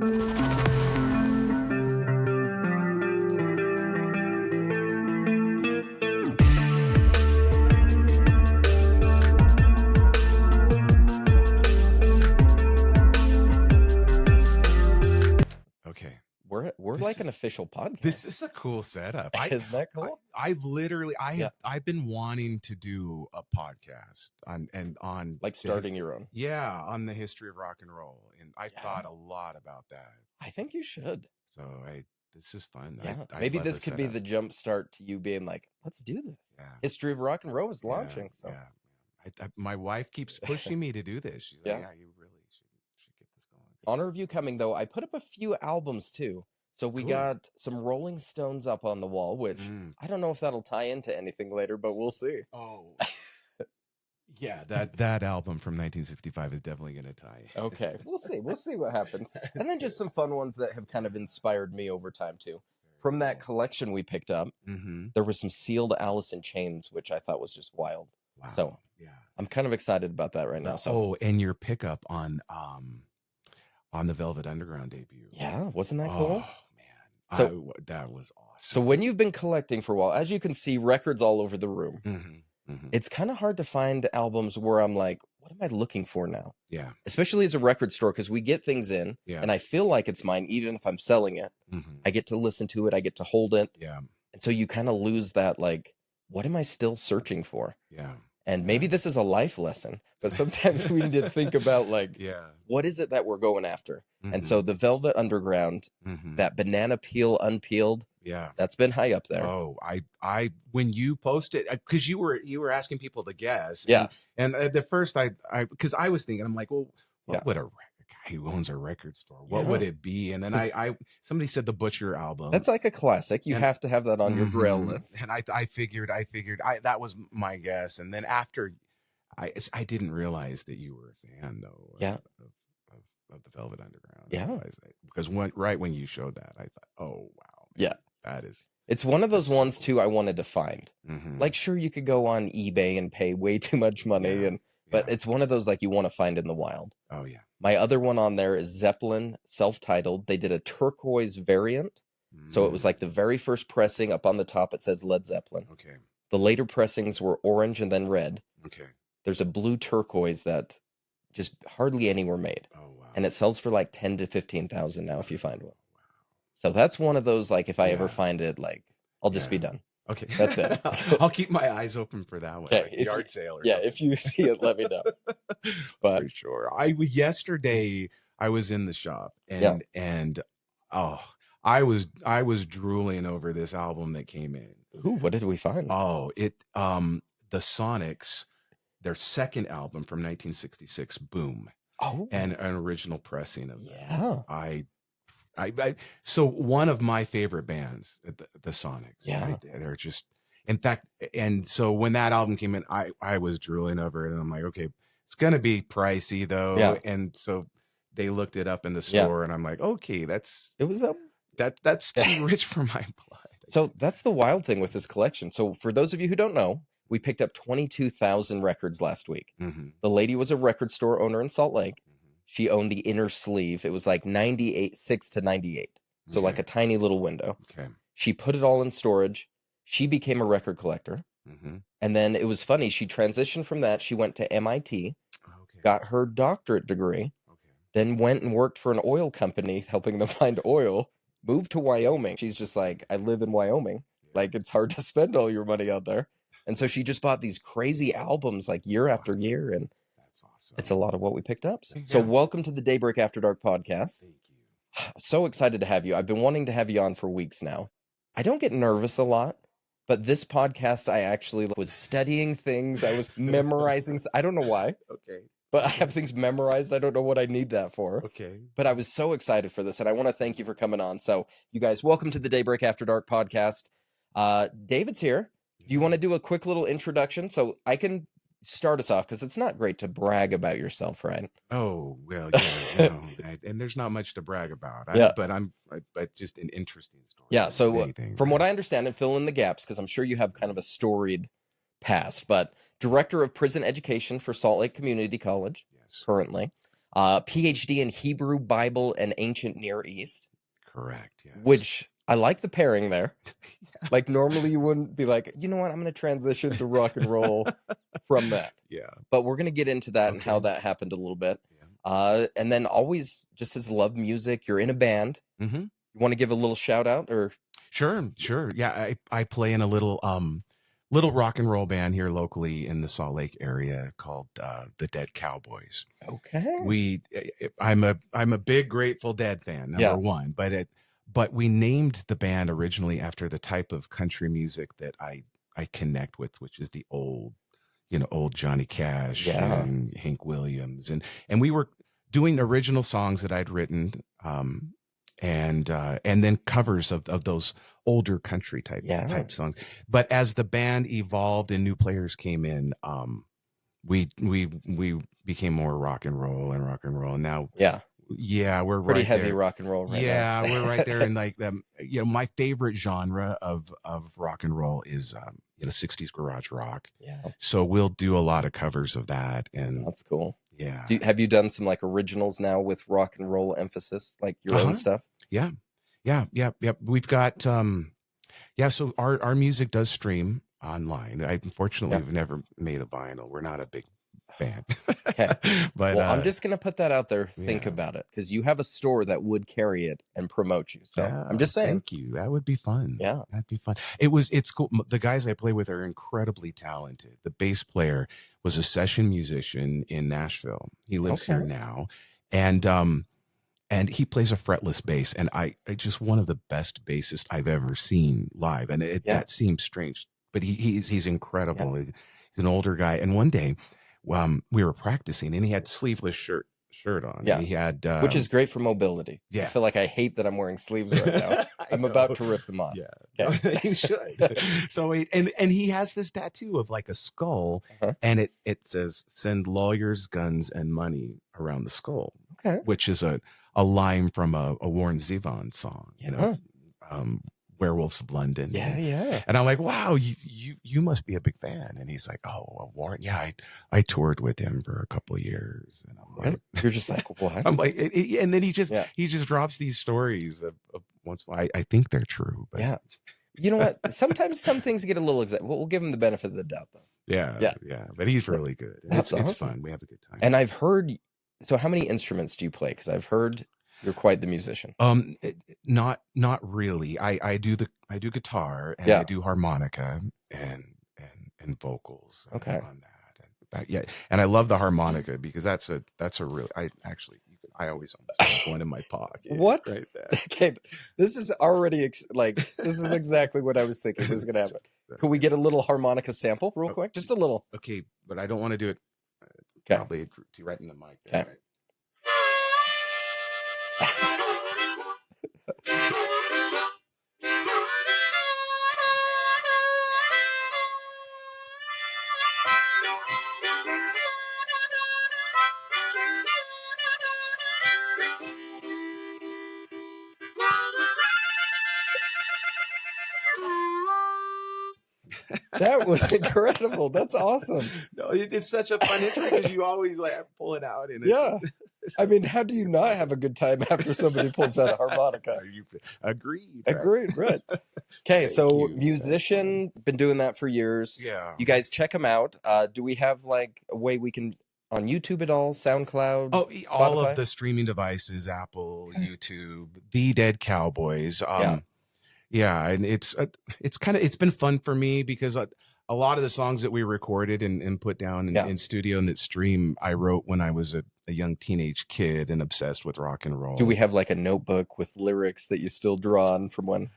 Okay. We're like an official podcast. This is a cool setup. Isn't that cool? I've been wanting to do a podcast on Like starting your own. Yeah, on the history of rock and roll. And I thought a lot about that. I think you should. So this is fun. Yeah. I Maybe love this the could be setup. the jump start to you being like, let's do this. Yeah. History of rock and roll is launching. So Yeah. My wife keeps pushing me to do this. She's like, yeah, you really should get this going. Honor of you coming, though, I put up a few albums too. So we got some Rolling Stones up on the wall, which I don't know if that'll tie into anything later, but we'll see. Oh, yeah, that album from 1965 is definitely going to tie. Okay, we'll see. We'll see what happens. And then just some fun ones that have kind of inspired me over time too. From that collection we picked up, there was some sealed Alice in Chains, which I thought was just wild. Wow. So I'm kind of excited about that right now. So and your pickup on the Velvet Underground debut. Yeah, wasn't that cool? Oh man, So that was awesome. So when you've been collecting for a while, as you can see, records all over the room. It's kind of hard to find albums where I'm like, what am I looking for now? Yeah. Especially as a record store, because we get things in and I feel like it's mine, even if I'm selling it. I get to listen to it. I get to hold it. Yeah. And so you kind of lose that, like, what am I still searching for? Yeah. And maybe this is a life lesson, but sometimes we need to think about, like, what is it that we're going after? And so the Velvet Underground, that banana peel unpeeled, that's been high up there. Oh, I when you posted, because you were asking people to guess. And the first because I was thinking, I'm like, well, what would a guy who owns a record store, what would it be? And then somebody said the Butcher album. That's like a classic. You have to have that on your grail list. And I figured that was my guess. And then after, I didn't realize that you were a fan though. Of the Velvet Underground. Yeah. Because when you showed that, I thought, oh wow. Man, that is. It's one of those ones too I wanted to find. Like, sure, you could go on eBay and pay way too much money, but it's one of those like you want to find in the wild. Oh yeah. My other one on there is Zeppelin, self-titled. They did a turquoise variant. So it was like the very first pressing up on the top, it says Led Zeppelin. Okay. The later pressings were orange and then red. Okay. There's a blue turquoise that just hardly any were made. Oh wow. And it sells for like 10 to 15,000 now if you find one. So that's one of those, like, if I ever find it, like, I'll just be done. Okay. That's it. I'll keep my eyes open for that one. Okay, Like yard sale or if you see it, let me know. But for sure. Yesterday I was in the shop and I was drooling over this album that came in. Ooh, what did we find? Oh, the Sonics, their second album from 1966, Boom. Oh. And an original pressing of that. Yeah. So one of my favorite bands, the Sonics. Yeah. They're just, in fact, and so when that album came in, I was drooling over it and I'm like, okay, it's going to be pricey though. Yeah. And so they looked it up in the store and I'm like, okay, that's too rich for my blood. So that's the wild thing with this collection. So for those of you who don't know, we picked up 22,000 records last week. The lady was a record store owner in Salt Lake. She owned the inner sleeve. It was like 6 to 98. So like a tiny little window. Okay. She put it all in storage. She became a record collector. And then it was funny. She transitioned from that. She went to MIT, got her doctorate degree, then went and worked for an oil company, helping them find oil, moved to Wyoming. She's just like, I live in Wyoming. Like, it's hard to spend all your money out there. And so she just bought these crazy albums like year after year. And that's awesome. It's a lot of what we picked up. So welcome to the Daybreak After Dark podcast. Thank you. So excited to have you. I've been wanting to have you on for weeks now. I don't get nervous a lot, but this podcast, I actually was studying things. I was memorizing. I don't know why. Okay. But I have things memorized. I don't know what I need that for. Okay. But I was so excited for this, and I want to thank you for coming on. So you guys, welcome to the Daybreak After Dark podcast. David's here. Do you want to do a quick little introduction so I can start us off? Because it's not great to brag about yourself, right? Oh, well, yeah. And there's not much to brag about. But just an interesting story. Yeah, so from what I understand, and fill in the gaps, because I'm sure you have kind of a storied past, but director of prison education for Salt Lake Community College currently. PhD in Hebrew, Bible, and Ancient Near East. Correct. Yes. Which I like the pairing there. Yeah. Like normally you wouldn't be like, you know what, I'm going to transition to rock and roll from that. Yeah. But we're going to get into that and how that happened a little bit. Yeah. And then always just as love music, you're in a band. Mm-hmm. You want to give a little shout out or? Sure. Yeah, I play in a little rock and roll band here locally in the Salt Lake area called the Dead Cowboys. Okay. I'm a big Grateful Dead fan, number one, but we named the band originally after the type of country music that I connect with, which is the old Johnny Cash and Hank Williams, and we were doing original songs that I'd written, and then covers of those older country type songs. But as the band evolved and new players came in, we became more rock and roll, and now we're pretty right heavy there. Rock and roll right now. We're right there in like my favorite genre of rock and roll is 60s garage rock. So we'll do a lot of covers of that, and that's cool. Have you done some like originals now with rock and roll emphasis, like your own stuff? Yeah. We've got so our music does stream online. Unfortunately we've never made a vinyl. We're not a big band. Okay. But I'm just gonna put that out there. Think about it, because you have a store that would carry it and promote you. So I'm just saying. Thank you. That would be fun. Yeah, that'd be fun. It's cool. The guys I play with are incredibly talented. The bass player was a session musician in Nashville. He lives here now, and he plays a fretless bass, and I just one of the best bassists I've ever seen live. And that seems strange, but he's incredible. He's an older guy, and one day, we were practicing, and he had sleeveless shirt on. Yeah, and he had which is great for mobility. Yeah, I feel like I hate that I'm wearing sleeves right now. I'm about to rip them off. Yeah, okay. You should. So and he has this tattoo of like a skull, and it says "Send lawyers, guns, and money around the skull." Okay, which is a line from a Warren Zevon song. Werewolves of London. Yeah. And I'm like, wow, you must be a big fan. And he's like, oh, Warren. Yeah, I toured with him for a couple of years. And I'm like, you're just like, what? I'm like, and then he just drops these stories of once. I think they're true, but you know what? Sometimes some things get a little we'll give him the benefit of the doubt, though. Yeah. But he's really good. It's fun. We have a good time. And I've heard. So, how many instruments do you play? Because I've heard you're quite the musician. Not really. I do guitar, and I do harmonica and vocals. Okay. On that, and I love the harmonica because that's a really I always have one in my pocket. What? Right there. Okay, this is already this is exactly what I was thinking was going to happen. Could we get a little harmonica sample real quick? Just a little. Okay, but I don't want to do it. Probably right in the mic. There, right? That was incredible. That's awesome. No, it's such a fun intro because you always like pull it out. And I mean, how do you not have a good time after somebody pulls out a harmonica? Agreed. Right. Okay, so musician, been doing that for years. Yeah. You guys check him out. Do we have like a way we can on YouTube at all? SoundCloud? Oh, Spotify? all of the streaming devices, Apple, YouTube, The Dead Cowboys. And it's been fun for me because a lot of the songs that we recorded and put down in studio and that stream, I wrote when I was a young teenage kid and obsessed with rock and roll. Do we have like a notebook with lyrics that you still draw on from when?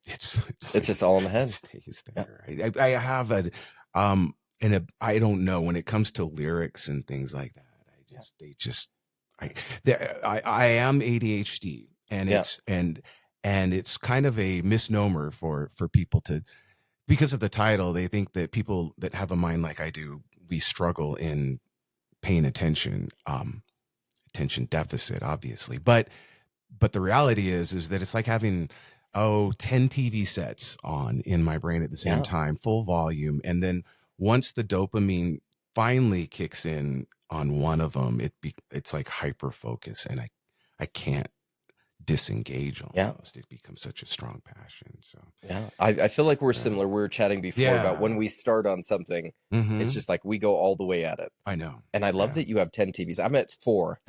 It's just all in the head. It stays there. Yeah. I have I don't know when it comes to lyrics and things like that. I am ADHD, and it's kind of a misnomer for people to, because of the title, they think that people that have a mind like I do, we struggle in paying attention deficit, obviously. But the reality is that it's like having 10 TV sets on in my brain at the same time, full volume. And then once the dopamine finally kicks in, on one of them, it's like hyper focus, and I can't disengage almost. It becomes such a strong passion. So I feel like we're similar. We were chatting before about when we start on something, it's just like we go all the way at it. I know. And I love that you have 10 TVs. I'm at 4.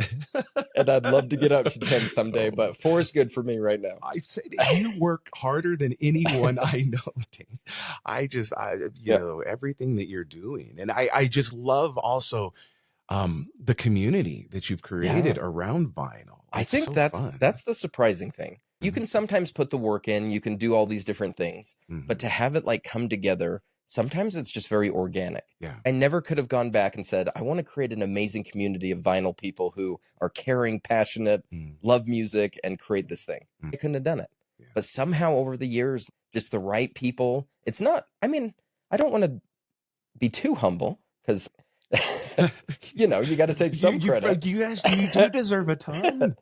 And I'd love to get up to 10 someday, but 4 is good for me right now. I said you work harder than anyone I know. You know, everything that you're doing. And I just love also the community that you've created around vinyl. I think that's the surprising thing. You can sometimes put the work in, you can do all these different things, but to have it like come together, sometimes it's just very organic. Yeah. I never could have gone back and said, I want to create an amazing community of vinyl people who are caring, passionate, love music, and create this thing. I couldn't have done it. Yeah. But somehow over the years, just the right people, it's not, I mean, I don't want to be too humble because you know, you got to take some credit. You do deserve a ton.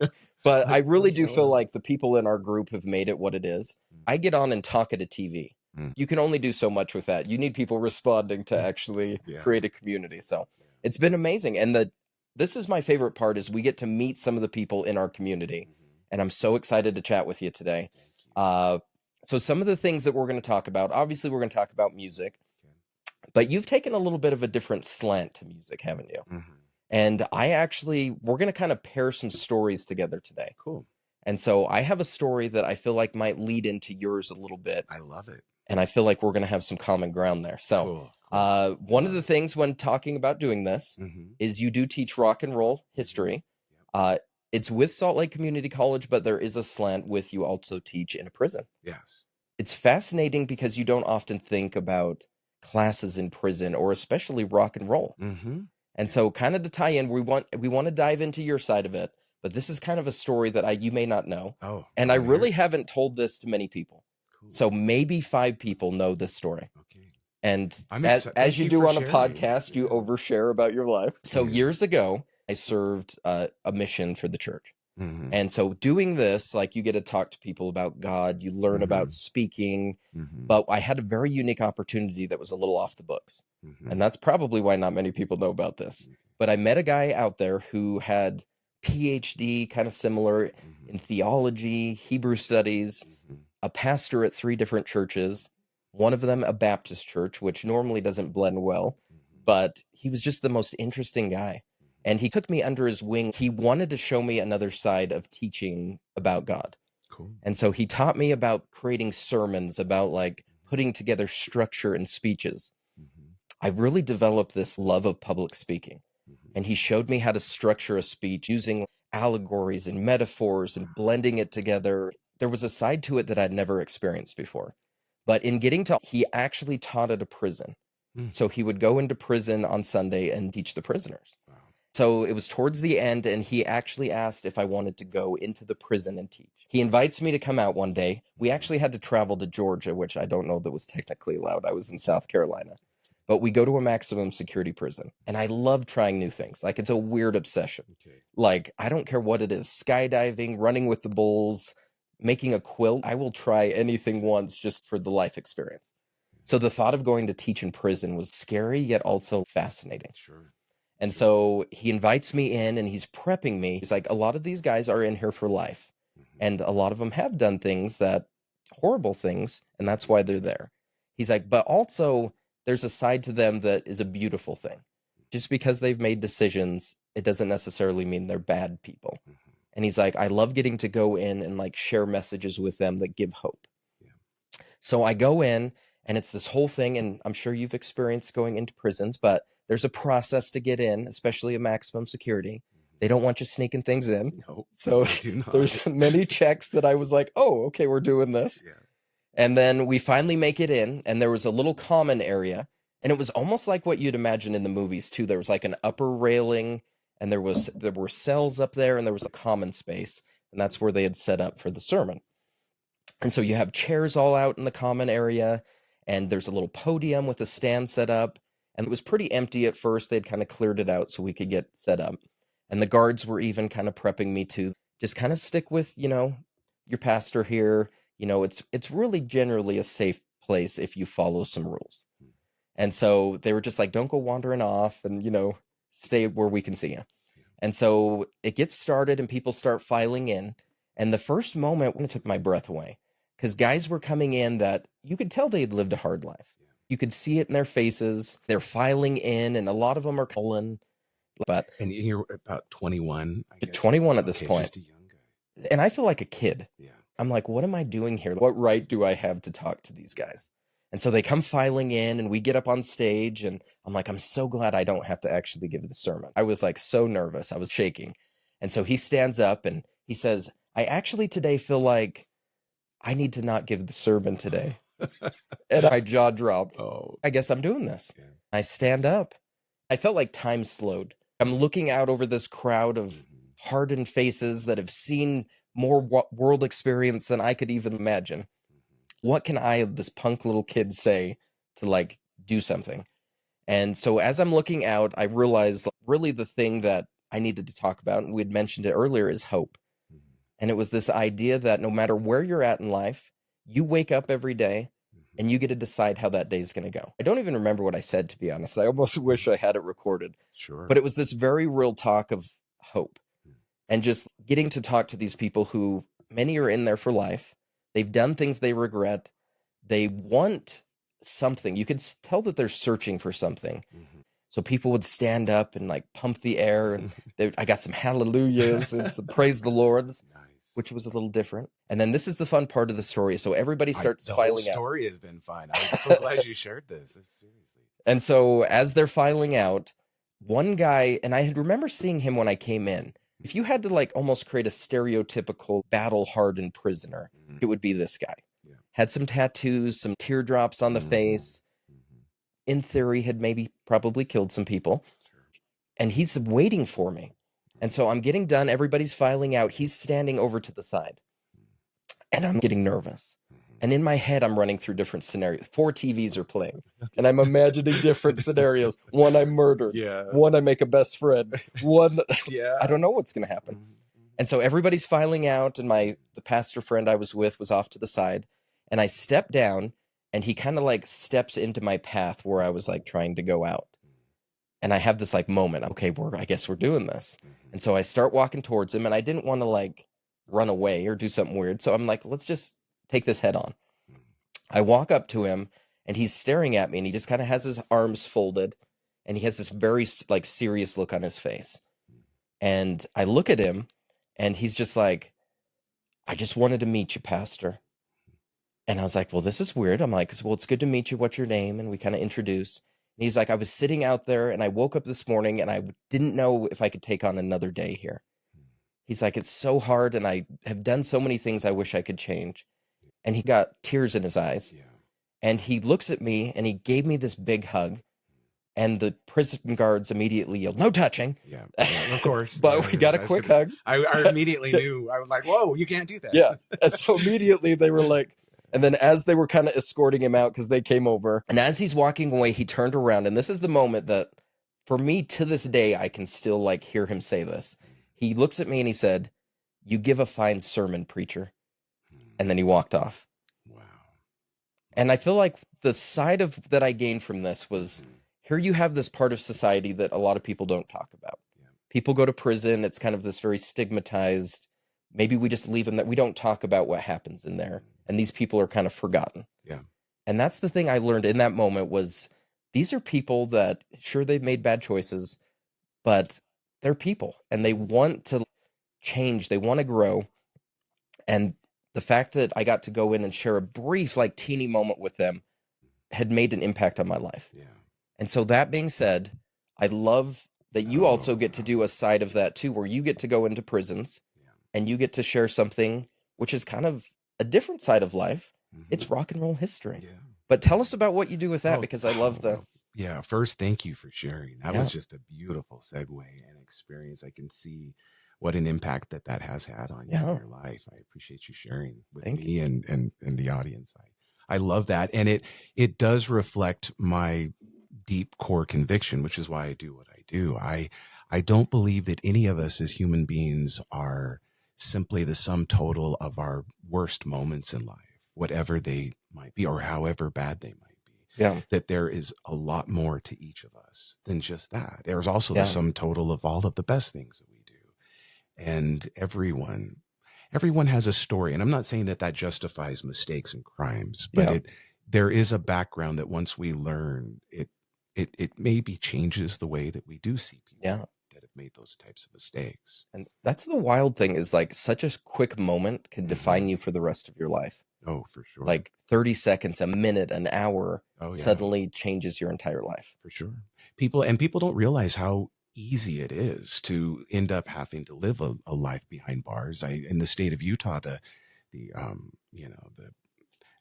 But I really do feel like the people in our group have made it what it is. I get on and talk at a TV. You can only do so much with that. You need people responding to actually create a community. So it's been amazing. And this is my favorite part is we get to meet some of the people in our community. And I'm so excited to chat with you today. So some of the things that we're going to talk about, obviously we're going to talk about music. But you've taken a little bit of a different slant to music, haven't you? And we're going to kind of pair some stories together today. Cool. And so I have a story that I feel like might lead into yours a little bit. I love it. And I feel like we're going to have some common ground there. So cool. One of the things when talking about doing this is you do teach rock and roll history. It's with Salt Lake Community College, but there is a slant with you also teach in a prison. Yes. It's fascinating because you don't often think about classes in prison or especially rock and roll. And so kind of to tie in, we want to dive into your side of it, but this is kind of a story that you may not know. And I really haven't told this to many people. Cool. So maybe 5 people know this story. Okay. And as you do on a podcast, you overshare about your life. So years ago, I served a mission for the church. And so doing this, like you get to talk to people about God, you learn about speaking, but I had a very unique opportunity that was a little off the books. And that's probably why not many people know about this. But I met a guy out there who had PhD, kind of similar in theology, Hebrew studies, a pastor at 3 different churches, one of them a Baptist church, which normally doesn't blend well, but he was just the most interesting guy. And he took me under his wing. He wanted to show me another side of teaching about God. Cool. And so he taught me about creating sermons, about like putting together structure and speeches. I really developed this love of public speaking. And he showed me how to structure a speech using allegories and metaphors and blending it together. There was a side to it that I'd never experienced before. But in he actually taught at a prison. So he would go into prison on Sunday and teach the prisoners. So it was towards the end, and he actually asked if I wanted to go into the prison and teach. He invites me to come out one day. We actually had to travel to Georgia, which I don't know that was technically allowed. I was in South Carolina. But we go to a maximum security prison, and I love trying new things. Like, it's a weird obsession. Like, I don't care what it is. Skydiving, running with the bulls, making a quilt. I will try anything once just for the life experience. So the thought of going to teach in prison was scary, yet also fascinating. Sure. And so he invites me in and he's prepping me. He's like, a lot of these guys are in here for life. And a lot of them have done horrible things, and that's why they're there. He's like, but also there's a side to them that is a beautiful thing. Just because they've made decisions, it doesn't necessarily mean they're bad people. And he's like, I love getting to go in and like share messages with them that give hope. So I go in and it's this whole thing, and I'm sure you've experienced going into prisons, but there's a process to get in, especially a maximum security. They don't want you sneaking things in. No, so there's many checks that I was like, oh, okay, we're doing this. Yeah. And then we finally make it in, and there was a little common area, and it was almost like what you'd imagine in the movies too. There was like an upper railing, and there were cells up there, and there was a common space, and that's where they had set up for the sermon. And so you have chairs all out in the common area, and there's a little podium with a stand set up. And it was pretty empty at first. They'd kind of cleared it out so we could get set up. And the guards were even kind of prepping me to just kind of stick with, your pastor here. It's really generally a safe place if you follow some rules. And so they were just like, don't go wandering off and, stay where we can see you. And so it gets started and people start filing in. And the first moment it took my breath away because guys were coming in that you could tell they'd lived a hard life. You could see it in their faces. They're filing in, and a lot of them are calling. And you're about 21. 21 at this point. Just a young guy. And I feel like a kid. Yeah. I'm like, what am I doing here? What right do I have to talk to these guys? And so they come filing in, and we get up on stage, and I'm like, I'm so glad I don't have to actually give the sermon. I was like so nervous. I was shaking. And so he stands up and he says, I actually today feel like I need to not give the sermon today. And my jaw dropped. Oh, I guess I'm doing this. Yeah. I stand up. I felt like time slowed. I'm looking out over this crowd of hardened faces that have seen more world experience than I could even imagine. What can I, this punk little kid, say to like do something? And so as I'm looking out, I realized really the thing that I needed to talk about, and we'd mentioned it earlier, is hope. And it was this idea that no matter where you're at in life, you wake up every day and you get to decide how that day is going to go. I don't even remember what I said, to be honest. I almost wish I had it recorded. Sure. But it was this very real talk of hope and just getting to talk to these people who many are in there for life. They've done things they regret. They want something. You could tell that they're searching for something. So people would stand up and like pump the air, and I got some hallelujahs and some praise the Lords, which was a little different. And then this is the fun part of the story. So everybody starts filing out. The story has been fun. I'm so glad you shared this. Seriously. And so as they're filing out, one guy, and I had remember seeing him when I came in. If you had to like almost create a stereotypical battle-hardened prisoner, it would be this guy. Yeah. Had some tattoos, some teardrops on the face. In theory, had maybe probably killed some people. Sure. And he's waiting for me. And so I'm getting done. Everybody's filing out. He's standing over to the side. And I'm getting nervous. And in my head, I'm running through different scenarios. 4 TVs are playing. And I'm imagining different scenarios. One, I'm murdered. Yeah. One, I make a best friend. One, I don't know what's going to happen. And so everybody's filing out. And the pastor friend I was with was off to the side. And I step down. And he kind of like steps into my path where I was like trying to go out. And I have this like moment. Okay, I guess we're doing this. And so I start walking towards him. And I didn't want to like run away or do something weird. So I'm like, let's just take this head on. I walk up to him and he's staring at me, and he just kind of has his arms folded, and he has this very like serious look on his face. And I look at him and he's just like, I just wanted to meet you, Pastor. And I was like, well, this is weird. I'm like, well, it's good to meet you. What's your name? And we kind of introduce. And he's like, I was sitting out there and I woke up this morning and I didn't know if I could take on another day here. He's like, it's so hard, and I have done so many things I wish I could change. And he got tears in his eyes. Yeah. And he looks at me and he gave me this big hug. And the prison guards immediately yelled, no touching. Yeah, of course. But we got a quick hug. I immediately knew. I was like, whoa, you can't do that. Yeah. And so immediately they were like, and then as they were kind of escorting him out because they came over, and as he's walking away, he turned around. And this is the moment that for me to this day, I can still like hear him say this. He looks at me and he said, you give a fine sermon, preacher. And then he walked off. Wow. And I feel like the side of that I gained from this was here you have this part of society that a lot of people don't talk about. Yeah. People go to prison. It's kind of this very stigmatized, maybe we just leave them that we don't talk about what happens in there. And these people are kind of forgotten. Yeah. And that's the thing I learned in that moment was these are people that, sure, they've made bad choices, but they're people and they want to change. They want to grow. And the fact that I got to go in and share a brief, like teeny moment with them had made an impact on my life. Yeah. And so that being said, I love that you also get to do a side of that too, where you get to go into prisons and you get to share something, which is kind of a different side of life. It's rock and roll history. Yeah. But tell us about what you do with that, because I love the... Yeah, first, thank you for sharing. That was just a beautiful segue and experience. I can see what an impact that has had on you in your life. I appreciate you sharing with me and the audience. I love that. And it does reflect my deep core conviction, which is why I do what I do. I don't believe that any of us as human beings are simply the sum total of our worst moments in life, whatever they might be or however bad they might be. that there is a lot more to each of us than just that. There's also the sum total of all of the best things that we do. And everyone has a story. And I'm not saying that that justifies mistakes and crimes, but there is a background that once we learn, it maybe changes the way that we do see people that have made those types of mistakes. And that's the wild thing, is like such a quick moment can define you for the rest of your life. Oh, for sure. Like 30 seconds, a minute, an hour suddenly changes your entire life. For sure. People don't realize how easy it is to end up having to live a life behind bars. In the state of Utah, the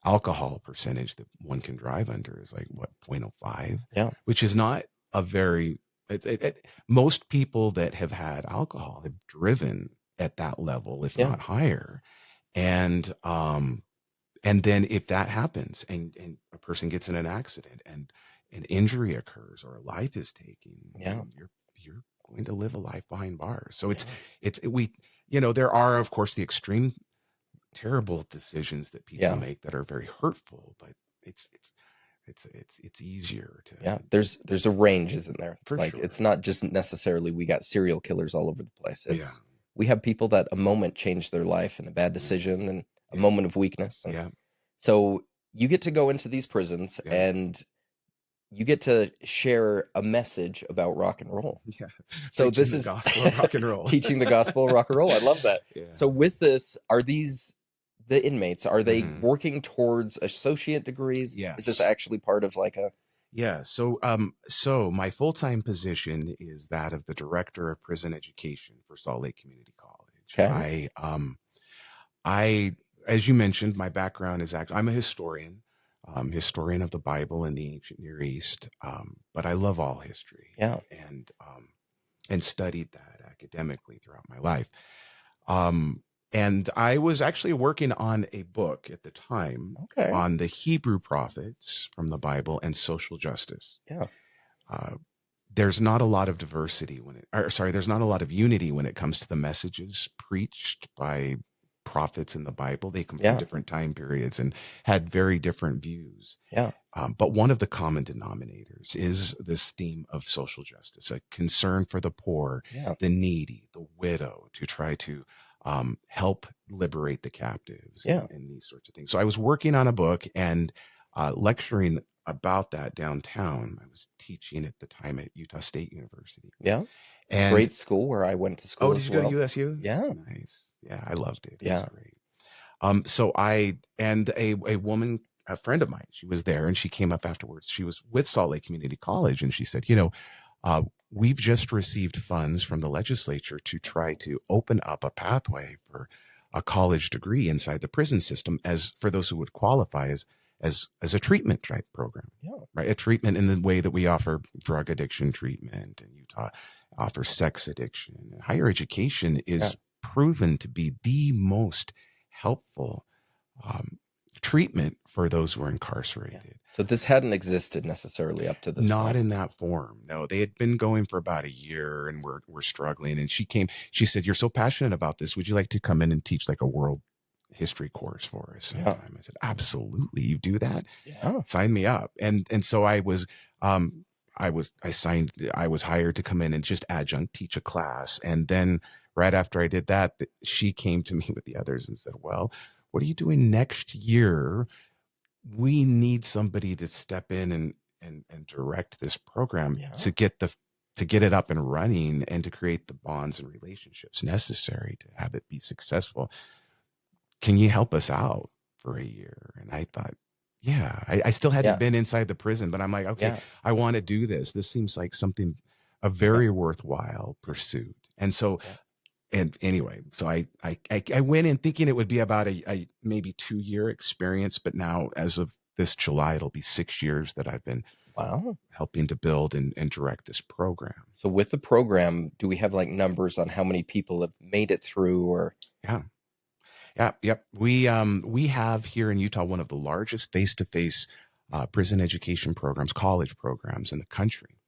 alcohol percentage that one can drive under is like what, 0.05, which is not a very most people that have had alcohol have driven at that level, if not higher. And then if that happens and a person gets in an accident and an injury occurs or a life is taken, you're going to live a life behind bars. So there are, of course, the extreme terrible decisions that people make that are very hurtful, but it's easier to there's a range, isn't there? Like sure. It's not just necessarily we got serial killers all over the place. We have people that a moment changed their life, and a bad decision and a moment of weakness. And so you get to go into these prisons and you get to share a message about rock and roll. So this is gospel of rock and roll. Teaching the gospel of rock and roll. I love that. So with this, are these the inmates? Are they working towards associate degrees? Is this actually part of like a... So my full-time position is that of the director of prison education for Salt Lake Community College. I, as you mentioned, my background is I'm a historian of the Bible and the ancient Near East. But I love all history. And studied that academically throughout my life. And I was actually working on a book at the time on the Hebrew prophets from the Bible and social justice. There's not a lot of diversity there's not a lot of unity when it comes to the messages preached by prophets in the Bible. They come from different time periods and had very different views. But one of the common denominators is this theme of social justice, a concern for the poor, the needy, the widow, to try to help liberate the captives and these sorts of things. So I was working on a book and lecturing about that downtown. I was teaching at the time at Utah State University. And great school where I went to school. Oh, did you go to USU? Yeah. Nice. Yeah, I loved it. It was great. So a woman, a friend of mine, she was there and she came up afterwards. She was with Salt Lake Community College and she said, we've just received funds from the legislature to try to open up a pathway for a college degree inside the prison system as for those who would qualify as a treatment type program. Right. A treatment in the way that we offer drug addiction treatment, and Utah offers sex addiction. Higher education is proven to be the most helpful treatment for those who are incarcerated. So this hadn't existed necessarily up to this point. Not point. In that form. No, they had been going for about a year and we're struggling. And she said, "You're so passionate about this. Would you like to come in and teach like a world history course for us?" I said, "Absolutely. You do that? Sign me up." And so I was hired to come in and just adjunct teach a class. And then right after I did that, she came to me with the others and said, "Well, what are you doing next year? We need somebody to step in and direct this program to get it up and running and to create the bonds and relationships necessary to have it be successful. Can you help us out for a year?" And I thought, I still hadn't been inside the prison, but I'm like, okay, I want to do this. This seems like a very worthwhile pursuit. And so, and anyway, so I went in thinking it would be about a maybe 2-year experience, but now as of this July, it'll be 6 years that I've been helping to build and direct this program. So with the program, do we have like numbers on how many people have made it through or? Yep. We have here in Utah one of the largest face-to-face prison education programs, college programs in the country.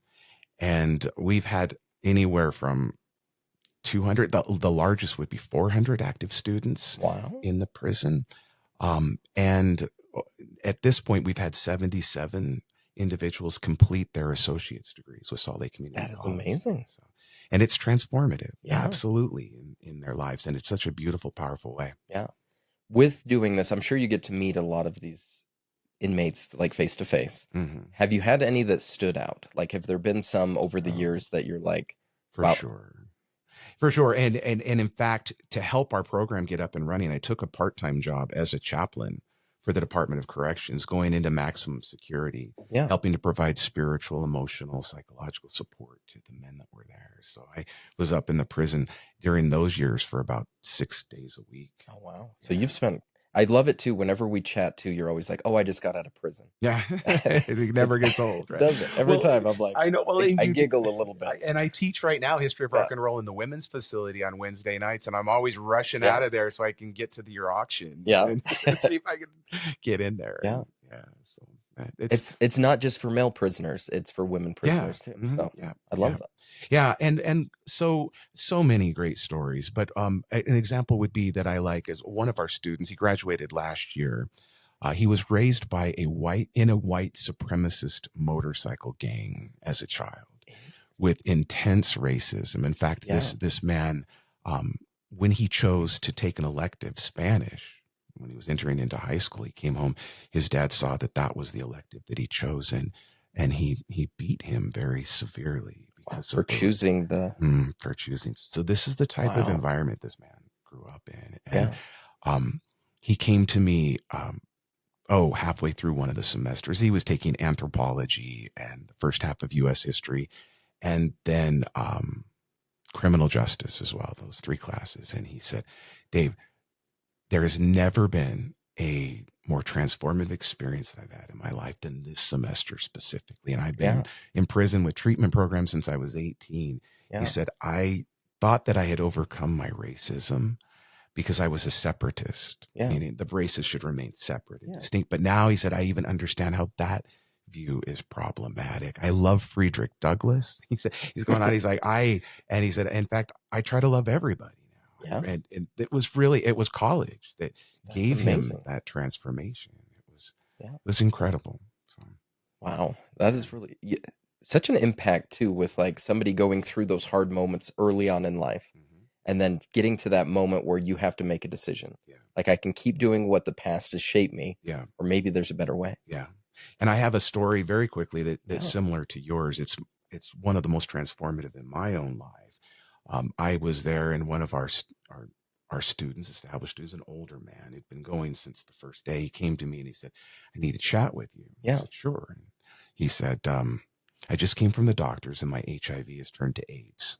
And we've had anywhere from 200, the largest would be 400 active students in the prison. And at this point, we've had 77 individuals complete their associate's degrees with Salt Lake Community That is College. amazing. So, and it's transformative, Yeah. absolutely, in their lives. And it's such a beautiful, powerful way. Yeah. With doing this, I'm sure you get to meet a lot of these inmates like face to face. Have you had any that stood out? Like, have there been some over the years that you're like, for sure. And in fact, to help our program get up and running, I took a part-time job as a chaplain for the Department of Corrections, going into maximum security, helping to provide spiritual, emotional, psychological support to the men that were there. So I was up in the prison during those years for about 6 days a week. Oh, wow. So you've spent, I love it too. Whenever we chat too, you're always like, oh, I just got out of prison. Yeah. It never gets old, right? Does it? Every time I'm like, I know. Well, I giggle a little bit. And I teach right now history of rock and roll in the women's facility on Wednesday nights. And I'm always rushing out of there so I can get to your auction. Yeah. And see if I can get in there. Yeah. Yeah. So it's not just for male prisoners, it's for women prisoners too. So I love that. Yeah. And so many great stories, but an example would be that I like is one of our students. He graduated last year. He was raised by a white supremacist motorcycle gang as a child with intense racism. In fact, this man, when he chose to take an elective, Spanish, when he was entering into high school, he came home. His dad saw that was the elective that he chose, and he beat him very severely for choosing. So this is the type of environment this man grew up in. And he came to me halfway through one of the semesters. He was taking anthropology and the first half of U.S. history, and then criminal justice as well, those 3 classes. And he said, Dave, there has never been a more transformative experience that I've had in my life than this semester specifically. And I've been in prison with treatment programs since I was 18. He said, I thought that I had overcome my racism because I was a separatist, meaning the races should remain separate and distinct. But now, he said, I even understand how that view is problematic. I love Frederick Douglass. He said, he's going on, he's like, and he said, in fact, I try to love everybody. And it was college that gave him that transformation. It was incredible. So. Wow. That is really such an impact too, with like somebody going through those hard moments early on in life and then getting to that moment where you have to make a decision. Like, I can keep doing what the past has shaped me, or maybe there's a better way. And I have a story very quickly that's similar to yours. It's one of the most transformative in my own life. I was there, and one of our students, established as an older man, he'd been going since the first day. He came to me and he said, I need to chat with you. I said, sure. And he said, I just came from the doctors and my HIV has turned to AIDS.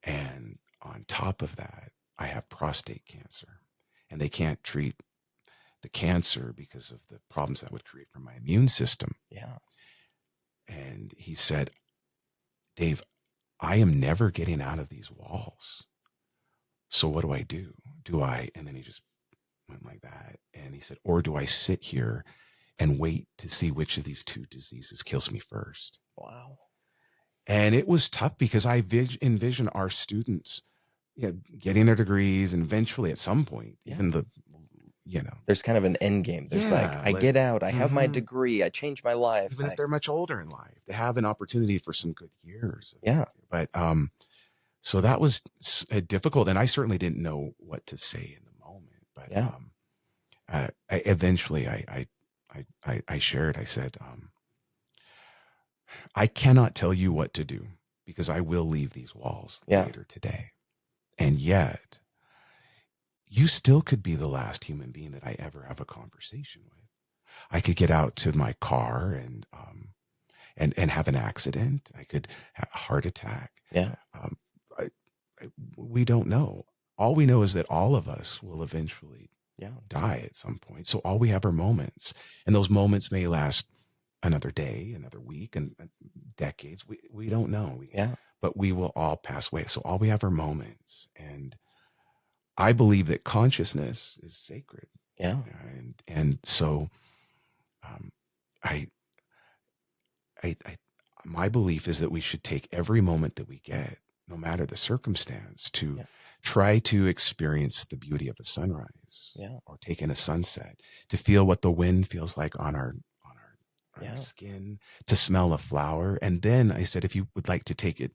And on top of that, I have prostate cancer, and they can't treat the cancer because of the problems that would create for my immune system. And he said, Dave, I am never getting out of these walls. So what do? And then he just went like that. And he said, or do I sit here and wait to see which of these 2 diseases kills me first? Wow. And it was tough because I envision our students getting their degrees, and eventually at some point, even there's kind of an end game. There's I get out, I have my degree, I change my life. Even if they're much older in life, they have an opportunity for some good years. But so that was difficult, and I certainly didn't know what to say in the moment. But eventually I shared. I said, I cannot tell you what to do because I will leave these walls later today, and yet you still could be the last human being that I ever have a conversation with. I could get out to my car and have an accident. I could have a heart attack. We don't know. All we know is that all of us will eventually die at some point. So all we have are moments, and those moments may last another day, another week, and decades. We don't know. But we will all pass away. So all we have are moments, and I believe that consciousness is sacred. And so, my belief is that we should take every moment that we get, no matter the circumstance, to try to experience the beauty of the sunrise, or take in a sunset, to feel what the wind feels like on our your skin, to smell a flower. And then I said, if you would like to take it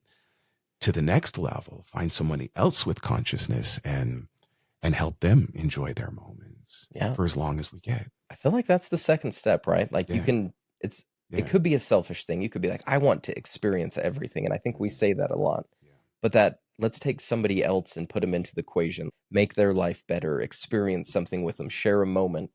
to the next level, find somebody else with consciousness and help them enjoy their moments for as long as we get. I feel like that's the second step, right? Like you can, it could be a selfish thing. You could be like, I want to experience everything. And I think we say that a lot, but that let's take somebody else and put them into the equation, make their life better, experience something with them, share a moment.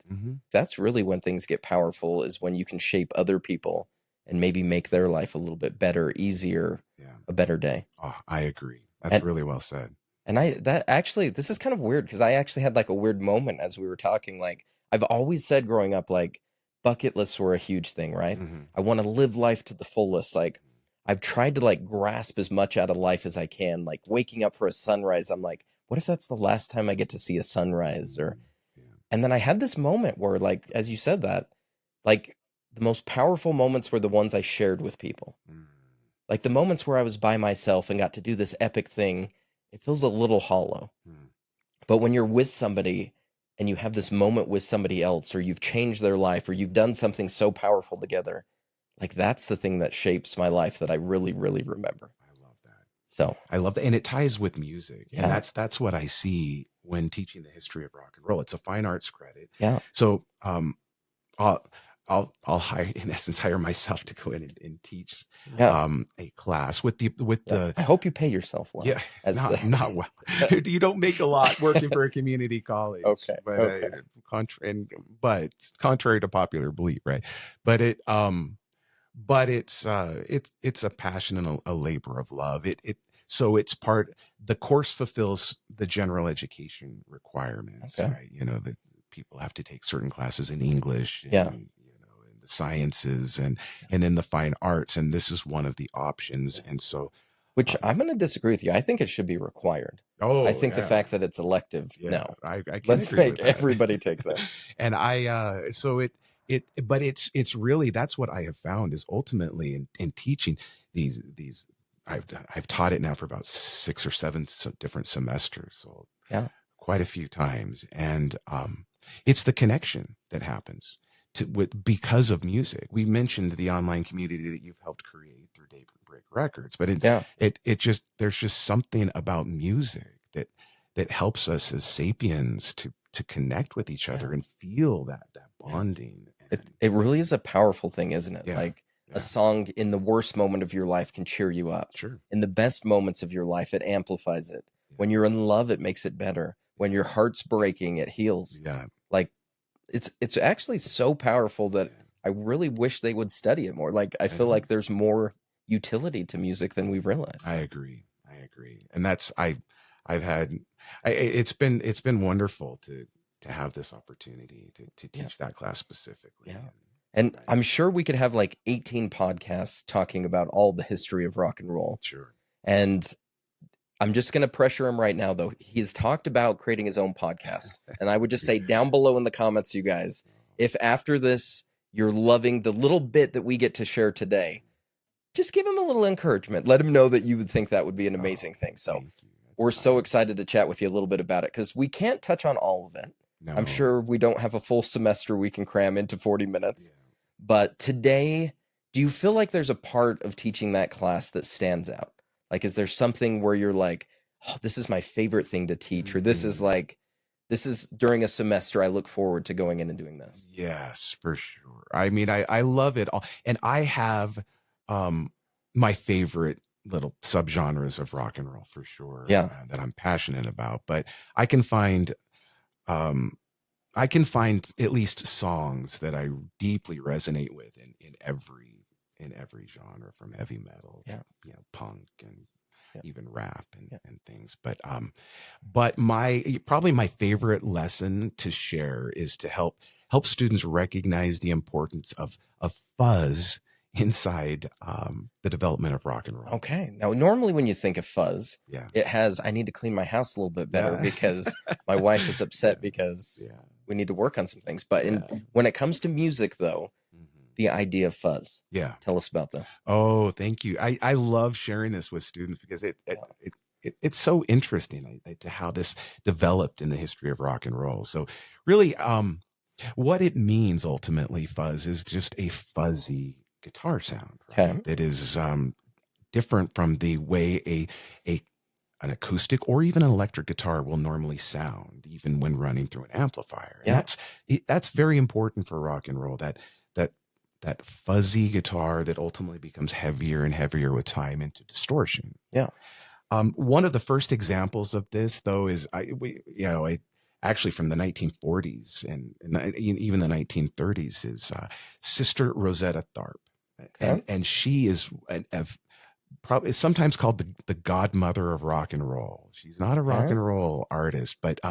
That's really when things get powerful, is when you can shape other people and maybe make their life a little bit better, easier, a better day. Oh, I agree. That's really well said. And this is kind of weird, because I actually had like a weird moment as we were talking. Like, I've always said growing up, like, bucket lists were a huge thing, right? I want to live life to the fullest. Like, I've tried to like grasp as much out of life as I can. Like waking up for a sunrise, I'm like, what if that's the last time I get to see a sunrise? And then I had this moment where, like, as you said that, like, the most powerful moments were the ones I shared with people. Like the moments where I was by myself and got to do this epic thing, it feels a little hollow. But when you're with somebody and you have this moment with somebody else, or you've changed their life, or you've done something so powerful together, like that's the thing that shapes my life that I really, really remember. I love that. So I love that. And it ties with music. And that's what I see when teaching the history of rock and roll. It's a fine arts credit. Yeah. So I'll hire, in essence, hire myself to go in and teach a class with the. I hope you pay yourself well. Yeah, not well. You don't make a lot working for a community college. Okay. But contrary to popular belief, right? But it's a passion and a labor of love. So it's part. The course fulfills the general education requirements, right? You know, that people have to take certain classes in English. And, the sciences and in the fine arts, and this is one of the options. And so, which I'm going to disagree with you. I think it should be required. I think the fact that it's elective, no. Let's make everybody take that. And but it's really, that's what I have found is ultimately in teaching these. I've taught it now for about 6 or 7 different semesters, so quite a few times, and it's the connection that happens because of music. We mentioned the online community that you've helped create through Daybreak Records, but there's just something about music that helps us as sapiens to connect with each other and feel that bonding. It really is a powerful thing, isn't it? Like a song in the worst moment of your life can cheer you up. Sure. In the best moments of your life, it amplifies it. When you're in love, it makes it better. When your heart's breaking, it heals. Like, it's actually so powerful that I really wish they would study it more. Like, I feel like there's more utility to music than we realize. I agree. And that's, it's been wonderful to have this opportunity to teach that class specifically. And I'm sure we could have like 18 podcasts talking about all the history of rock and roll. Sure. And I'm just going to pressure him right now, though. He's talked about creating his own podcast. And I would just say down below in the comments, you guys, if after this, you're loving the little bit that we get to share today, just give him a little encouragement. Let him know that you would think that would be an amazing thing. So we're so excited to chat with you a little bit about it, because we can't touch on all of it. No. I'm sure we don't have a full semester we can cram into 40 minutes. But today, do you feel like there's a part of teaching that class that stands out? Like, is there something where you're like, oh, this is my favorite thing to teach, or this is during a semester I look forward to going in and doing this? Yes, for sure. I mean, I love it all. And I have my favorite little subgenres of rock and roll, for sure, that I'm passionate about. But I can find at least songs that I deeply resonate with in every genre, from heavy metal to punk and even rap and things. But probably my favorite lesson to share is to help students recognize the importance of fuzz inside the development of rock and roll. Okay. Now, normally when you think of fuzz, it has, I need to clean my house a little bit better because my wife is upset because we need to work on some things. But when it comes to music, though, the idea of fuzz. Tell us about this. Oh, thank you. I love sharing this with students because it's so interesting to how this developed in the history of rock and roll. So really, What it means ultimately, fuzz, is just a fuzzy guitar sound, right? Okay. That is different from the way an acoustic or even an electric guitar will normally sound, even when running through an amplifier. And that's very important for rock and roll. That fuzzy guitar that ultimately becomes heavier and heavier with time into distortion. Yeah. One of the first examples of this, though, is actually from the 1940s and even the 1930s is Sister Rosetta Tharpe, and she is probably sometimes called the godmother of rock and roll. She's not a rock and roll artist, but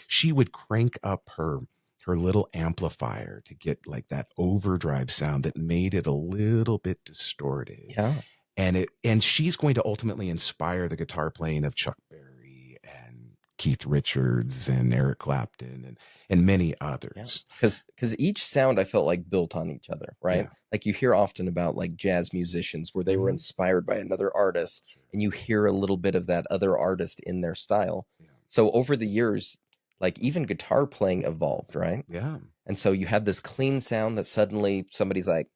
she would crank up her little amplifier to get like that overdrive sound that made it a little bit distorted. Yeah. And she's going to ultimately inspire the guitar playing of Chuck Berry and Keith Richards and Eric Clapton and many others. Because each sound I felt like built on each other, right? Yeah. Like you hear often about like jazz musicians where they were inspired by another artist, and you hear a little bit of that other artist in their style. Yeah. So over the years, like even guitar playing evolved, right? Yeah. And so you have this clean sound that suddenly somebody's like,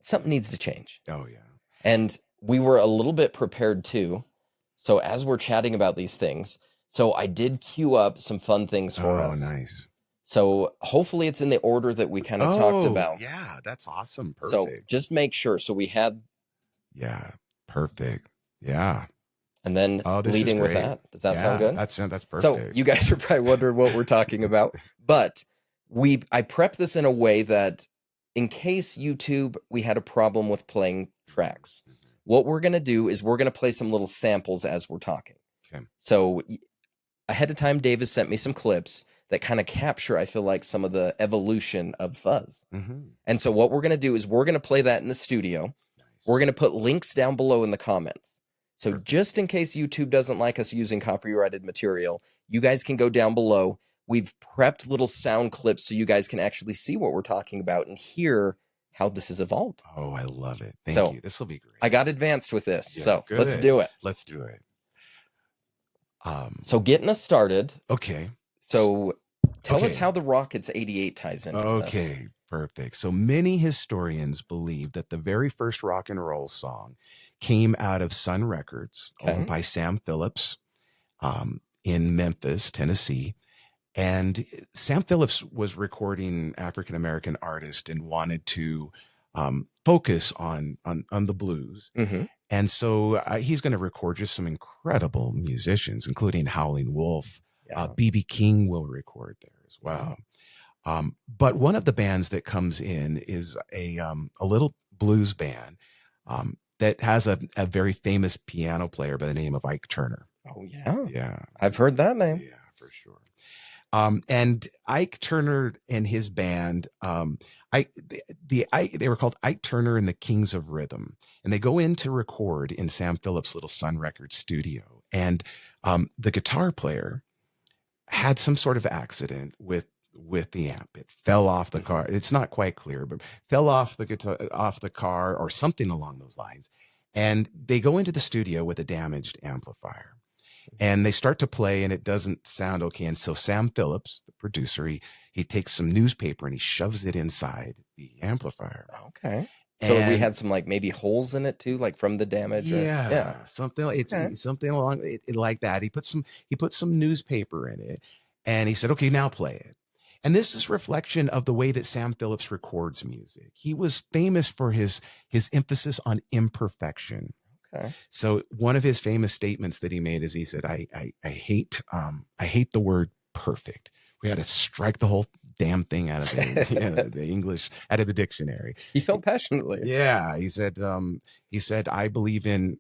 something needs to change. Oh, yeah. And we were a little bit prepared too. So as we're chatting about these things, so I did queue up some fun things for us. Oh, nice. So hopefully it's in the order that we kind of talked about. Yeah, that's awesome. Perfect. So just make sure. So we had. Yeah, perfect. Yeah. And then leading with that. Does that sound good? That's perfect. So you guys are probably wondering what we're talking about. But I prepped this in a way that in case YouTube, we had a problem with playing tracks, what we're going to do is we're going to play some little samples as we're talking. Okay. So ahead of time, Dave has sent me some clips that kind of capture, I feel like, some of the evolution of fuzz. Mm-hmm. And so what we're going to do is we're going to play that in the studio. Nice. We're going to put links down below in the comments. So just in case YouTube doesn't like us using copyrighted material, you guys can go down below. We've prepped little sound clips so you guys can actually see what we're talking about and hear how this has evolved. Oh, I love it. Thank you. This will be great. I got advanced with this. Yeah, so good. Let's do it. Let's do it. So getting us started. Okay. So tell us how the Rockets 88 ties into this. Okay, perfect. So many historians believe that the very first rock and roll song came out of Sun Records, owned by Sam Phillips, in Memphis, Tennessee. And Sam Phillips was recording African-American artists and wanted to focus on the blues. Mm-hmm. And so he's going to record just some incredible musicians, including Howlin' Wolf. B.B. King will record there as well. But one of the bands that comes in is a little blues band that has a very famous piano player by the name of Ike Turner. Oh, yeah. Yeah. I've heard that name. Yeah, for sure. And Ike Turner and his band, they were called Ike Turner and the Kings of Rhythm. And they go in to record in Sam Phillips' little Sun Records studio. And the guitar player had some sort of accident with the amp. It fell off the car. It's not quite clear, but fell off the car or something along those lines. And they go into the studio with a damaged amplifier. And they start to play and it doesn't sound okay. And so Sam Phillips, the producer, he takes some newspaper and he shoves it inside the amplifier. Okay. So we had some like maybe holes in it too, like from the damage. Yeah. Something along like that. He put some newspaper in it and he said, okay, now play it. And this is reflection of the way that Sam Phillips records music. He was famous for his emphasis on imperfection. Okay. So one of his famous statements that he made is he said, I hate the word perfect. We had to strike the whole damn thing out of the English, out of the dictionary. He felt passionately. Yeah. He said, I believe in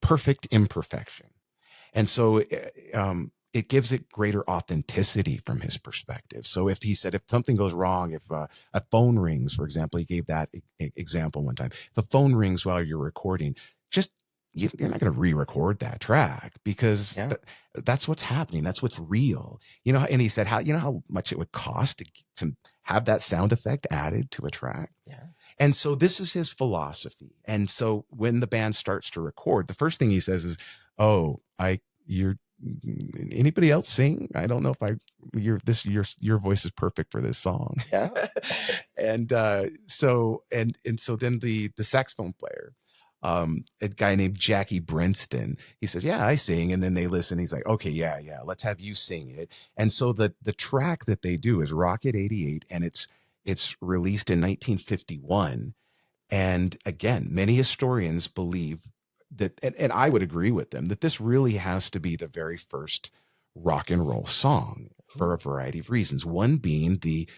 perfect imperfection. And so, it gives it greater authenticity from his perspective. So if something goes wrong, if a phone rings, for example, he gave that example one time. If a phone rings while you're recording, you're not going to re-record that track because that's what's happening. That's what's real. And he said, how much it would cost to have that sound effect added to a track. Yeah. And so this is his philosophy. And so when the band starts to record, the first thing he says is, oh, anybody else sing? I don't know if your voice is perfect for this song. Yeah. And so then the saxophone player, a guy named Jackie Brenston, he says, yeah, I sing. And then they listen. He's like, okay, yeah, let's have you sing it. And so the track that they do is Rocket 88, and it's released in 1951. And again, many historians believe that, and I would agree with them, that this really has to be the very first rock and roll song for a variety of reasons. One being the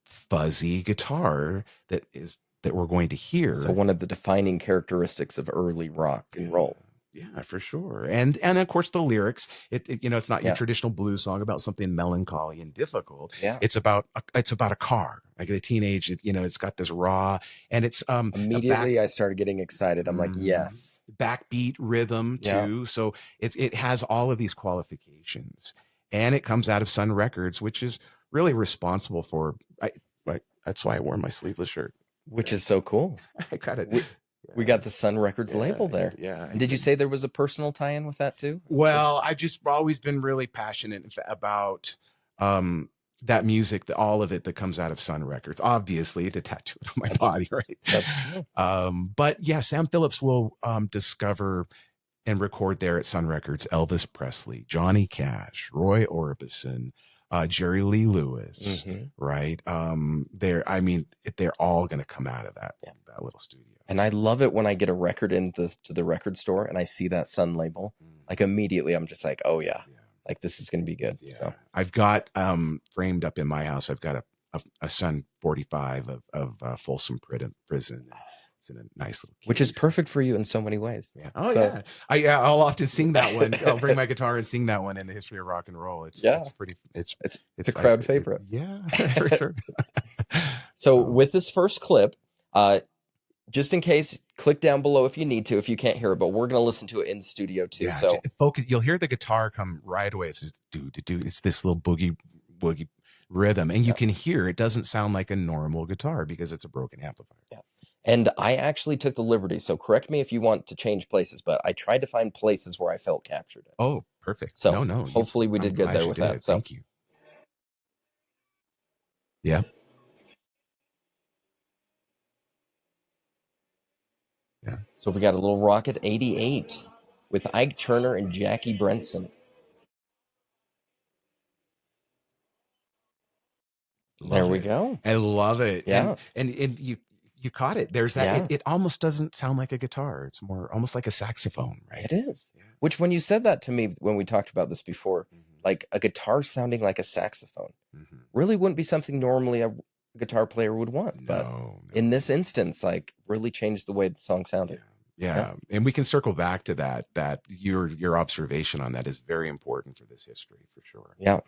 fuzzy guitar that we're going to hear. So one of the defining characteristics of early rock and roll. Yeah, for sure. And of course the lyrics, it's not your traditional blues song about something melancholy and difficult. Yeah. It's about a car, like a teenage, it's got this raw, and it's immediately I started getting excited. I'm like, yes. Backbeat rhythm too. Yeah. So it has all of these qualifications, and it comes out of Sun Records, which is really responsible for that's why I wore my sleeveless shirt. Which is so cool. I got it. We got the Sun Records label there. Yeah. And did you say there was a personal tie-in with that too? Well, I've just always been really passionate about that music, all of it that comes out of Sun Records. Obviously, the tattoo on my body, right? That's true. But yeah, Sam Phillips will discover and record there at Sun Records Elvis Presley, Johnny Cash, Roy Orbison, Jerry Lee Lewis, right? They're all going to come out of that little studio. And I love it when I get a record to the record store and I see that Sun label. Like immediately, I'm just like, oh yeah, like this is going to be good. Yeah. So I've got framed up in my house. I've got a Sun 45 of Folsom Prison. It's in a nice little case. Which is perfect for you in so many ways. Yeah. Oh, so, yeah. I'll often sing that one. I'll bring my guitar and sing that one in the history of rock and roll. It's pretty. It's a crowd favorite. Yeah, for sure. So with this first clip, just in case, click down below if you need to, if you can't hear it. But we're going to listen to it in studio too. Yeah, so focus. You'll hear the guitar come right away. It's just do. It's this little boogie rhythm, and you can hear it doesn't sound like a normal guitar because it's a broken amplifier. Yeah. And I actually took the liberty, so correct me if you want to change places, but I tried to find places where I felt captured. Oh, perfect. So no, hopefully we did good there with that. So thank you. Yeah. Yeah. So we got a little Rocket 88 with Ike Turner and Jackie Brenston. There we go. I love it. Yeah. And you caught it. There's that. It almost doesn't sound like a guitar. It's more almost like a saxophone, right? It is. Yeah. Which when you said that to me when we talked about this before, like a guitar sounding like a saxophone really wouldn't be something normally a guitar player would want. But in this instance, like really changed the way the song sounded. Yeah. And we can circle back to that your observation on that is very important for this history for sure. Yeah.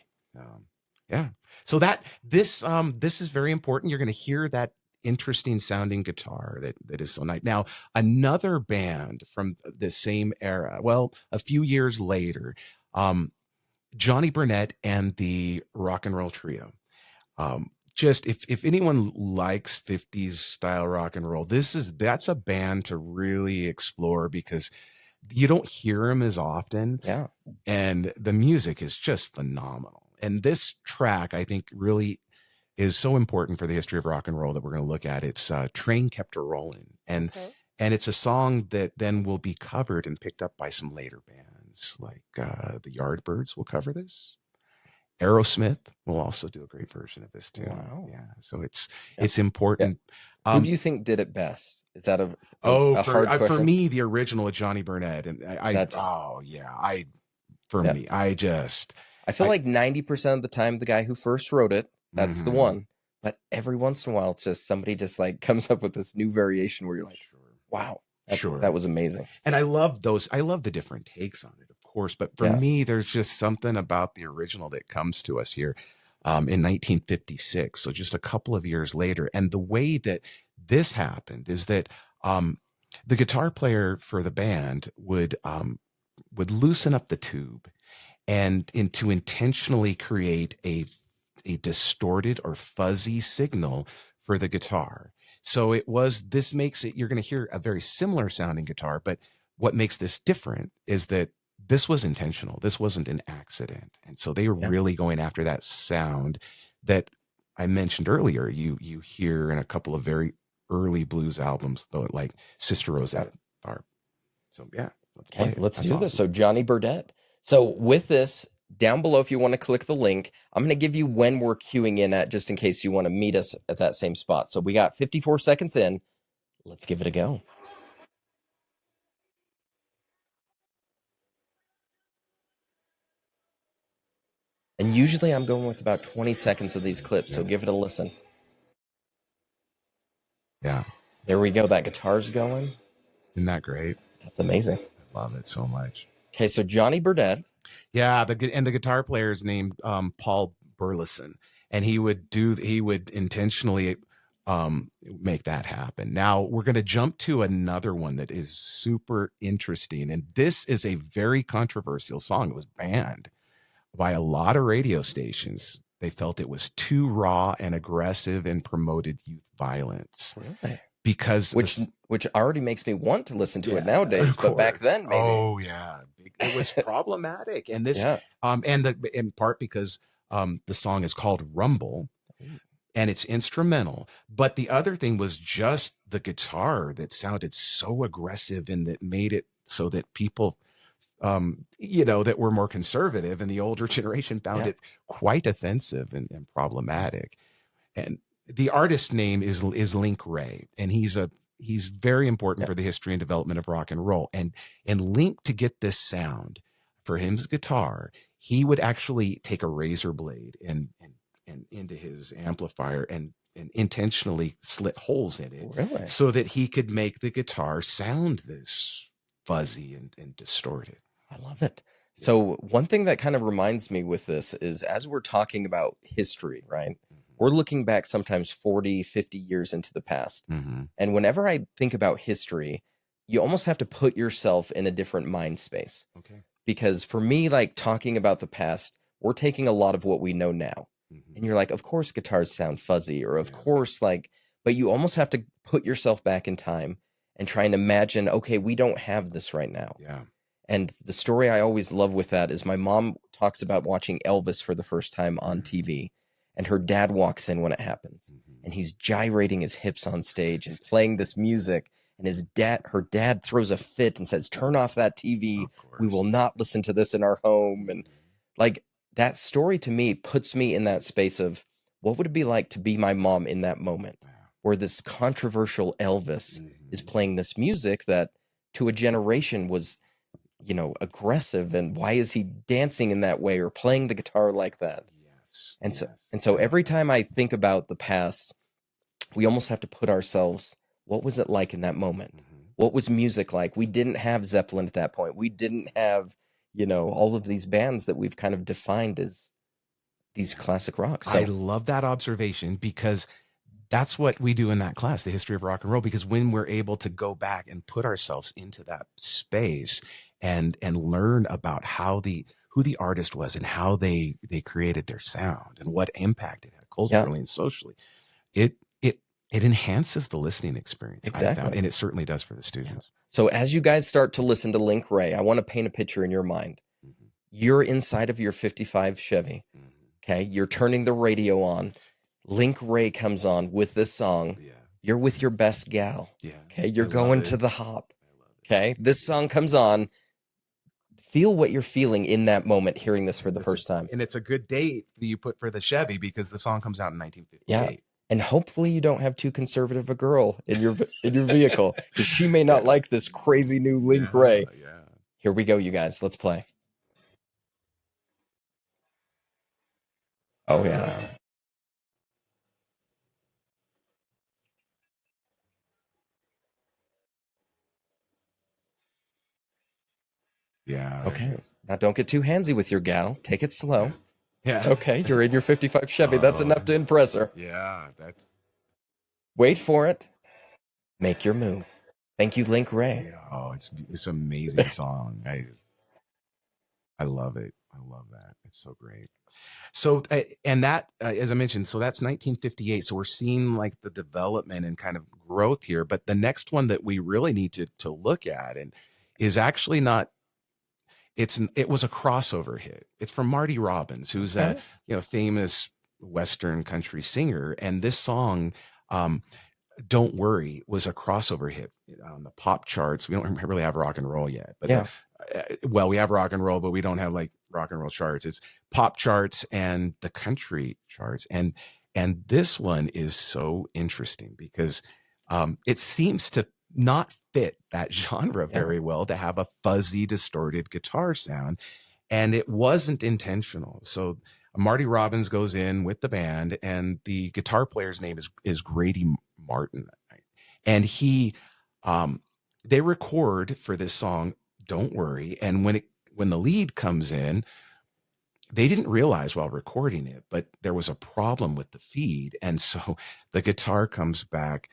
Yeah. So this is very important. You're going to hear that interesting sounding guitar that is so nice. Now, another band from the same era, well, a few years later, Johnny Burnett and the Rock and Roll Trio. Just if anyone likes 50s style rock and roll, that's a band to really explore because you don't hear them as often. Yeah. And the music is just phenomenal. And this track, I think, really is so important for the history of rock and roll that we're going to look at. It's Train Kept Her Rolling. And it's a song that then will be covered and picked up by some later bands, like the Yardbirds will cover this. Aerosmith will also do a great version of this too. Wow. Yeah. So it's important. Yeah. Who do you think did it best? Is that a hard question? For me, the original of Johnny Burnett. And I feel like 90% of the time, the guy who first wrote it, that's the one. But every once in a while, it's just somebody just like comes up with this new variation where you're like, wow, that was amazing. And I love those. I love the different takes on it, of course. But for me, there's just something about the original that comes to us here in 1956. So just a couple of years later. And the way that this happened is that the guitar player for the band would loosen up the tube and to intentionally create a distorted or fuzzy signal for the guitar. So this makes it, you're going to hear a very similar sounding guitar, but what makes this different is that this was intentional. This wasn't an accident. And so they were really going after that sound that I mentioned earlier. You hear in a couple of very early blues albums, though, like Sister Rosetta Tharpe. So yeah, let's do this. So Johnny Burdett. So with this, down below, if you want to click the link, I'm going to give you when we're queuing in at, just in case you want to meet us at that same spot. So we got 54 seconds in. Let's give it a go. And usually I'm going with about 20 seconds of these clips, so give it a listen. Yeah. There we go. That guitar's going. Isn't that great? That's amazing. I love it so much. Okay, so Johnny Burdett. Yeah, the guitar player is named Paul Burleson, and he would intentionally make that happen. Now we're going to jump to another one that is super interesting, and this is a very controversial song. It was banned by a lot of radio stations. They felt it was too raw and aggressive and promoted youth violence. Really? Because which already makes me want to listen to it nowadays, but back then maybe. Oh yeah, it was problematic, and this in part because the song is called Rumble, and it's instrumental. But the other thing was just the guitar that sounded so aggressive, and that made it so that people, that were more conservative and the older generation found it quite offensive and problematic. And the artist's name is Link Wray, and he's very important for the history and development of rock and roll. And Link, to get this sound for his guitar, he would actually take a razor blade and into his amplifier and intentionally slit holes in it, so that he could make the guitar sound this fuzzy and distorted. I love it. So one thing that kind of reminds me with this is, as we're talking about history, right? We're looking back sometimes 40, 50 years into the past. And whenever I think about history, you almost have to put yourself in a different mind space. Okay. Because for me, like, talking about the past, we're taking a lot of what we know now. And you're like, of course guitars sound fuzzy, or of course, like, but you almost have to put yourself back in time and try and imagine, okay, we don't have this right now. Yeah. And the story I always love with that is my mom talks about watching Elvis for the first time on TV, and her dad walks in when it happens, and he's gyrating his hips on stage and playing this music, and her dad throws a fit and says, "Turn off that TV. We will not listen to this in our home." And like, that story to me puts me in that space of, what would it be like to be my mom in that moment, where this controversial Elvis is playing this music that to a generation was, aggressive, and why is he dancing in that way or playing the guitar like that? And so every time I think about the past, we almost have to put ourselves, what was it like in that moment? What was music like? We didn't have Zeppelin at that point. We didn't have, all of these bands that we've kind of defined as these classic rock. So I love that observation, because that's what we do in that class, the history of rock and roll, because when we're able to go back and put ourselves into that space and learn about who the artist was and how they created their sound and what impact it had culturally and socially, it enhances the listening experience. Exactly. And it certainly does for the students. So as you guys start to listen to Link Wray, I want to paint a picture in your mind. You're inside of your 55 Chevy. Okay. You're turning the radio on. Link Wray comes on with this song. You're with your best gal. Okay. You're going to the hop. Okay. This song comes on. Feel what you're feeling in that moment, hearing this for the first time. And it's a good date that you put for the Chevy, because the song comes out in 1958. Yeah. And hopefully you don't have too conservative a girl in your vehicle, because she may not like this crazy new Link Wray. Here we go, you guys. Let's play. Oh, yeah. Yeah. Okay. Now don't get too handsy with your gal. Take it slow. Yeah. Okay. You're in your 55 Chevy. That's enough to impress her. Yeah. That's. Wait for it. Make your move. Thank you, Link Wray. Oh, it's an amazing song. I love it. I love that. It's so great. So, and that, as I mentioned, so that's 1958. So we're seeing like the development and kind of growth here. But the next one that we really need to look at and is actually not, it was a crossover hit. It's from Marty Robbins, who's a famous Western country singer, and this song, "Don't Worry," was a crossover hit on the pop charts. We don't really have rock and roll yet, but well, we have rock and roll, but we don't have like rock and roll charts. It's pop charts and the country charts, and this one is so interesting because it seems to not fit that genre very well, to have a fuzzy, distorted guitar sound, and it wasn't intentional. So Marty Robbins goes in with the band, and the guitar player's name is Grady Martin, and they record for this song "Don't Worry," and when the lead comes in, they didn't realize while recording it, but there was a problem with the feed, and so the guitar comes back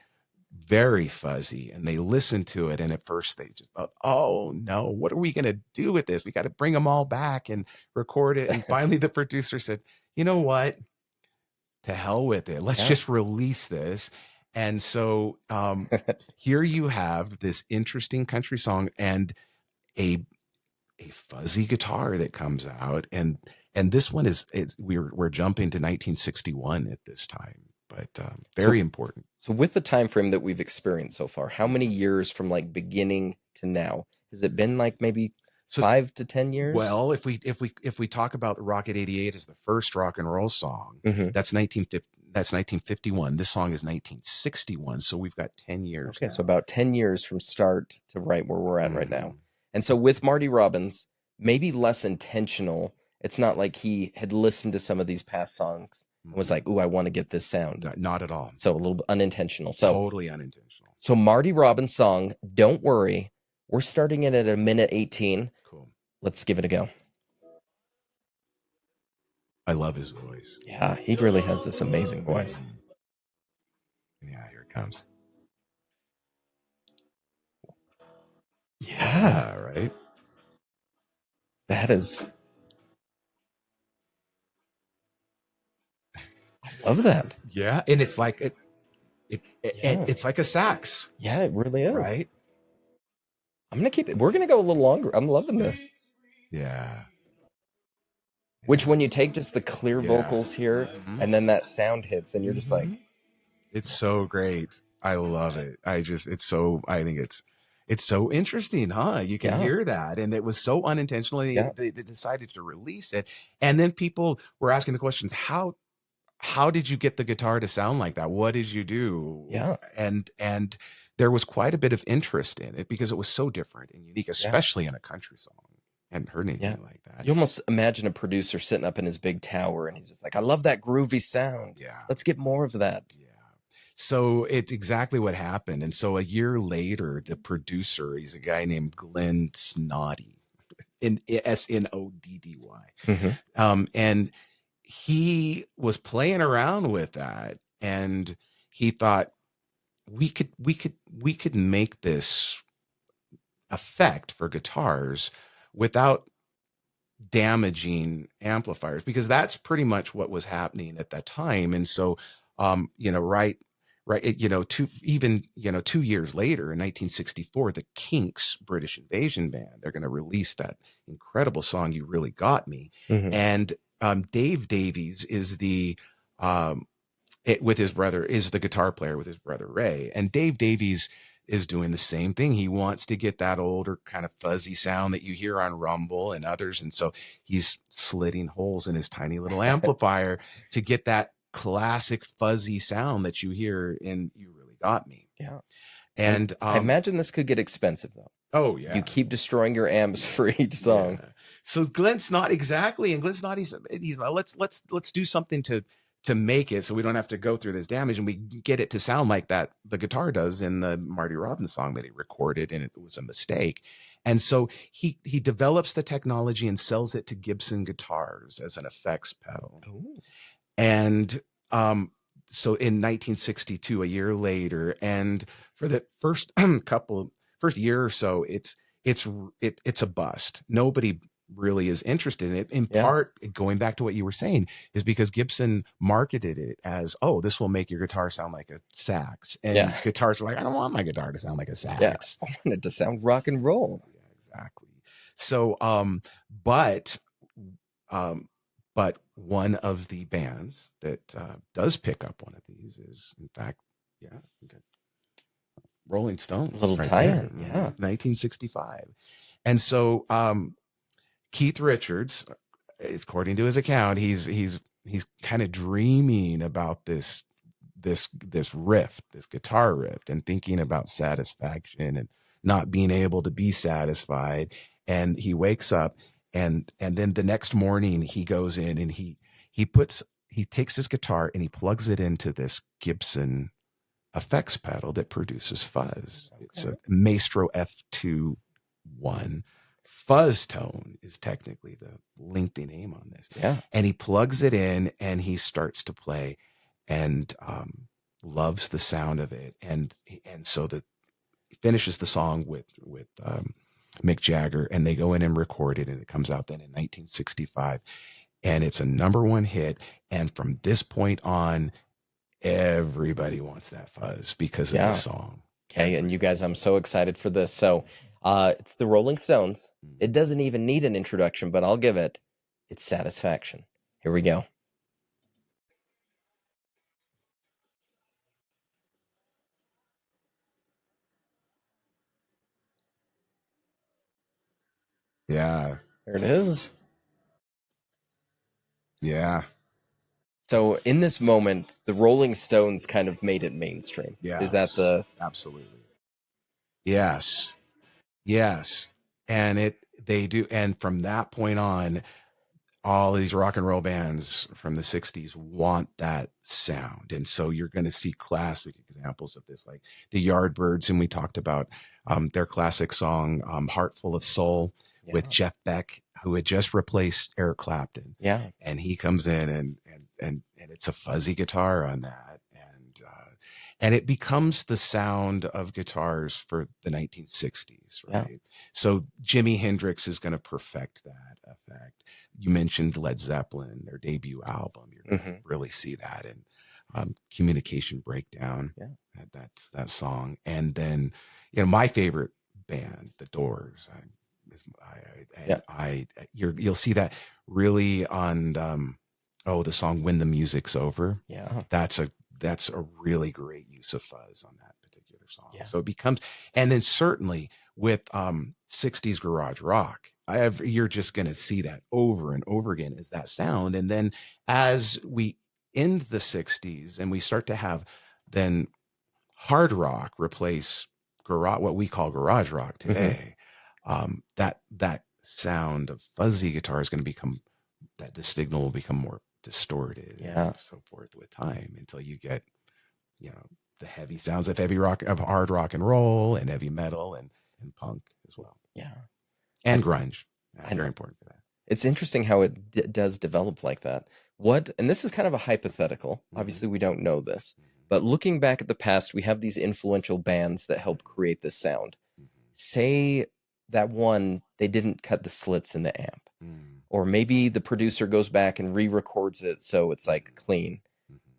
very fuzzy, and they listen to it, and at first they just thought, "Oh no, what are we going to do with this? We got to bring them all back and record it." And finally the producer said, "You know what? To hell with it. Let's just release this." And so here you have this interesting country song and a fuzzy guitar that comes out, and this one we're jumping to 1961 at this time. But very important. So with the time frame that we've experienced so far, how many years from like beginning to now has it been? Like maybe 5 to 10 years? Well, if we talk about Rocket 88 as the first rock and roll song, that's 1951. This song is 1961, so we've got 10 years. Okay, so about 10 years from start to right where we're at right now. And so with Marty Robbins, maybe less intentional. It's not like he had listened to some of these past songs and was like, "Ooh, I want to get this sound." Not at all. So a little unintentional. So totally unintentional. So Marty Robbins' song, "Don't Worry." We're starting it at 1:18. Cool. Let's give it a go. I love his voice. Yeah, he really has this amazing voice. Yeah, here it comes. Yeah, right. That is. I love that. Yeah, and it's like it's like a sax. Yeah, it really is. Right. I'm gonna keep it. We're gonna go a little longer. I'm loving this. Yeah. Which, when you take just the clear vocals here, and then that sound hits, and you're just like, it's so great. I love it. I think it's so interesting, huh? You can hear that. And it was so unintentional. They decided to release it. And then people were asking the questions, how did you get the guitar to sound like that? What did you do? Yeah. And there was quite a bit of interest in it because it was so different and unique, especially in a country song. I hadn't heard anything like that. You almost imagine a producer sitting up in his big tower and he's just like, "I love that groovy sound. Yeah. Let's get more of that." Yeah. So it's exactly what happened. And so a year later, the producer, he's a guy named Glenn Snoddy, Snoddy. And he was playing around with that, and he thought we could make this effect for guitars without damaging amplifiers, because that's pretty much what was happening at that time. And so, 2 years later in 1964, the Kinks, British Invasion band, they're going to release that incredible song, "You Really Got Me." And Dave Davies is with his brother, is the guitar player with his brother Ray. And Dave Davies is doing the same thing. He wants to get that older kind of fuzzy sound that you hear on Rumble and others. And so he's slitting holes in his tiny little amplifier to get that classic fuzzy sound that you hear in "You Really Got Me." Yeah. And I imagine this could get expensive though. Oh yeah. You keep destroying your amps for each song. Yeah. So Glenn's not exactly, and Glenn's not, he's like, let's do something to make it so we don't have to go through this damage, and we get it to sound like that the guitar does in the Marty Robbins song that he recorded, and it was a mistake. And so he develops the technology and sells it to Gibson guitars as an effects pedal. Ooh. And so in 1962, a year later, and for the first year or so, it's a bust. Nobody really is interested in it, in part going back to what you were saying, is because Gibson marketed it as, "Oh, this will make your guitar sound like a sax." And guitars are like, "I don't want my guitar to sound like a sax. I want it to sound rock and roll." Yeah, exactly. So, but one of the bands that does pick up one of these is, in fact, Rolling Stones. A little right tie-in, there, yeah. 1965. And so Keith Richards, according to his account, he's kind of dreaming about this riff, this guitar riff, and thinking about satisfaction and not being able to be satisfied. And he wakes up, and then the next morning he goes in and he takes his guitar and he plugs it into this Gibson effects pedal that produces fuzz. Okay. It's a Maestro F2-1. Fuzz tone is technically the lengthy name on this. Yeah. And he plugs it in and he starts to play and loves the sound of it. And so he finishes the song with Mick Jagger, and they go in and record it, and it comes out then in 1965. And it's a #1 hit. And from this point on, everybody wants that fuzz because of the song. Okay, and you guys, I'm so excited for this. So it's the Rolling Stones. It doesn't even need an introduction, but I'll give it. It's Satisfaction. Here we go. Yeah. There it is. Yeah. So in this moment, the Rolling Stones kind of made it mainstream. Yeah. Is that the... Absolutely. Yes. Yes. And they do. And from that point on, all these rock and roll bands from the 60s want that sound. And so you're going to see classic examples of this, like the Yardbirds. And we talked about their classic song, Heart Full of Soul, with Jeff Beck, who had just replaced Eric Clapton. Yeah. And he comes in and it's a fuzzy guitar on that. And it becomes the sound of guitars for the 1960s, right? Yeah. So Jimi Hendrix is going to perfect that effect. You mentioned Led Zeppelin, their debut album. You're going to really see that in Communication Breakdown. Yeah. That's that song. And then, my favorite band, The Doors. You'll see that really on the song When the Music's Over. Yeah. That's a really great use of fuzz on that particular song. Yeah. So it becomes, and then certainly with 60s garage rock, you're just going to see that over and over again as that sound. And then as we end the 60s and we start to have then hard rock replace what we call garage rock today, that sound of fuzzy guitar is going to become, that the signal will become more distorted and so forth with time, until you get the heavy sounds of hard rock and roll and heavy metal and punk as well, and grunge. Very important for that. It's interesting how it does develop like that. And this is kind of a hypothetical, obviously we don't know this, but looking back at the past, we have these influential bands that help create this sound. Say that one, they didn't cut the slits in the amp. Or maybe the producer goes back and re-records it so it's like clean.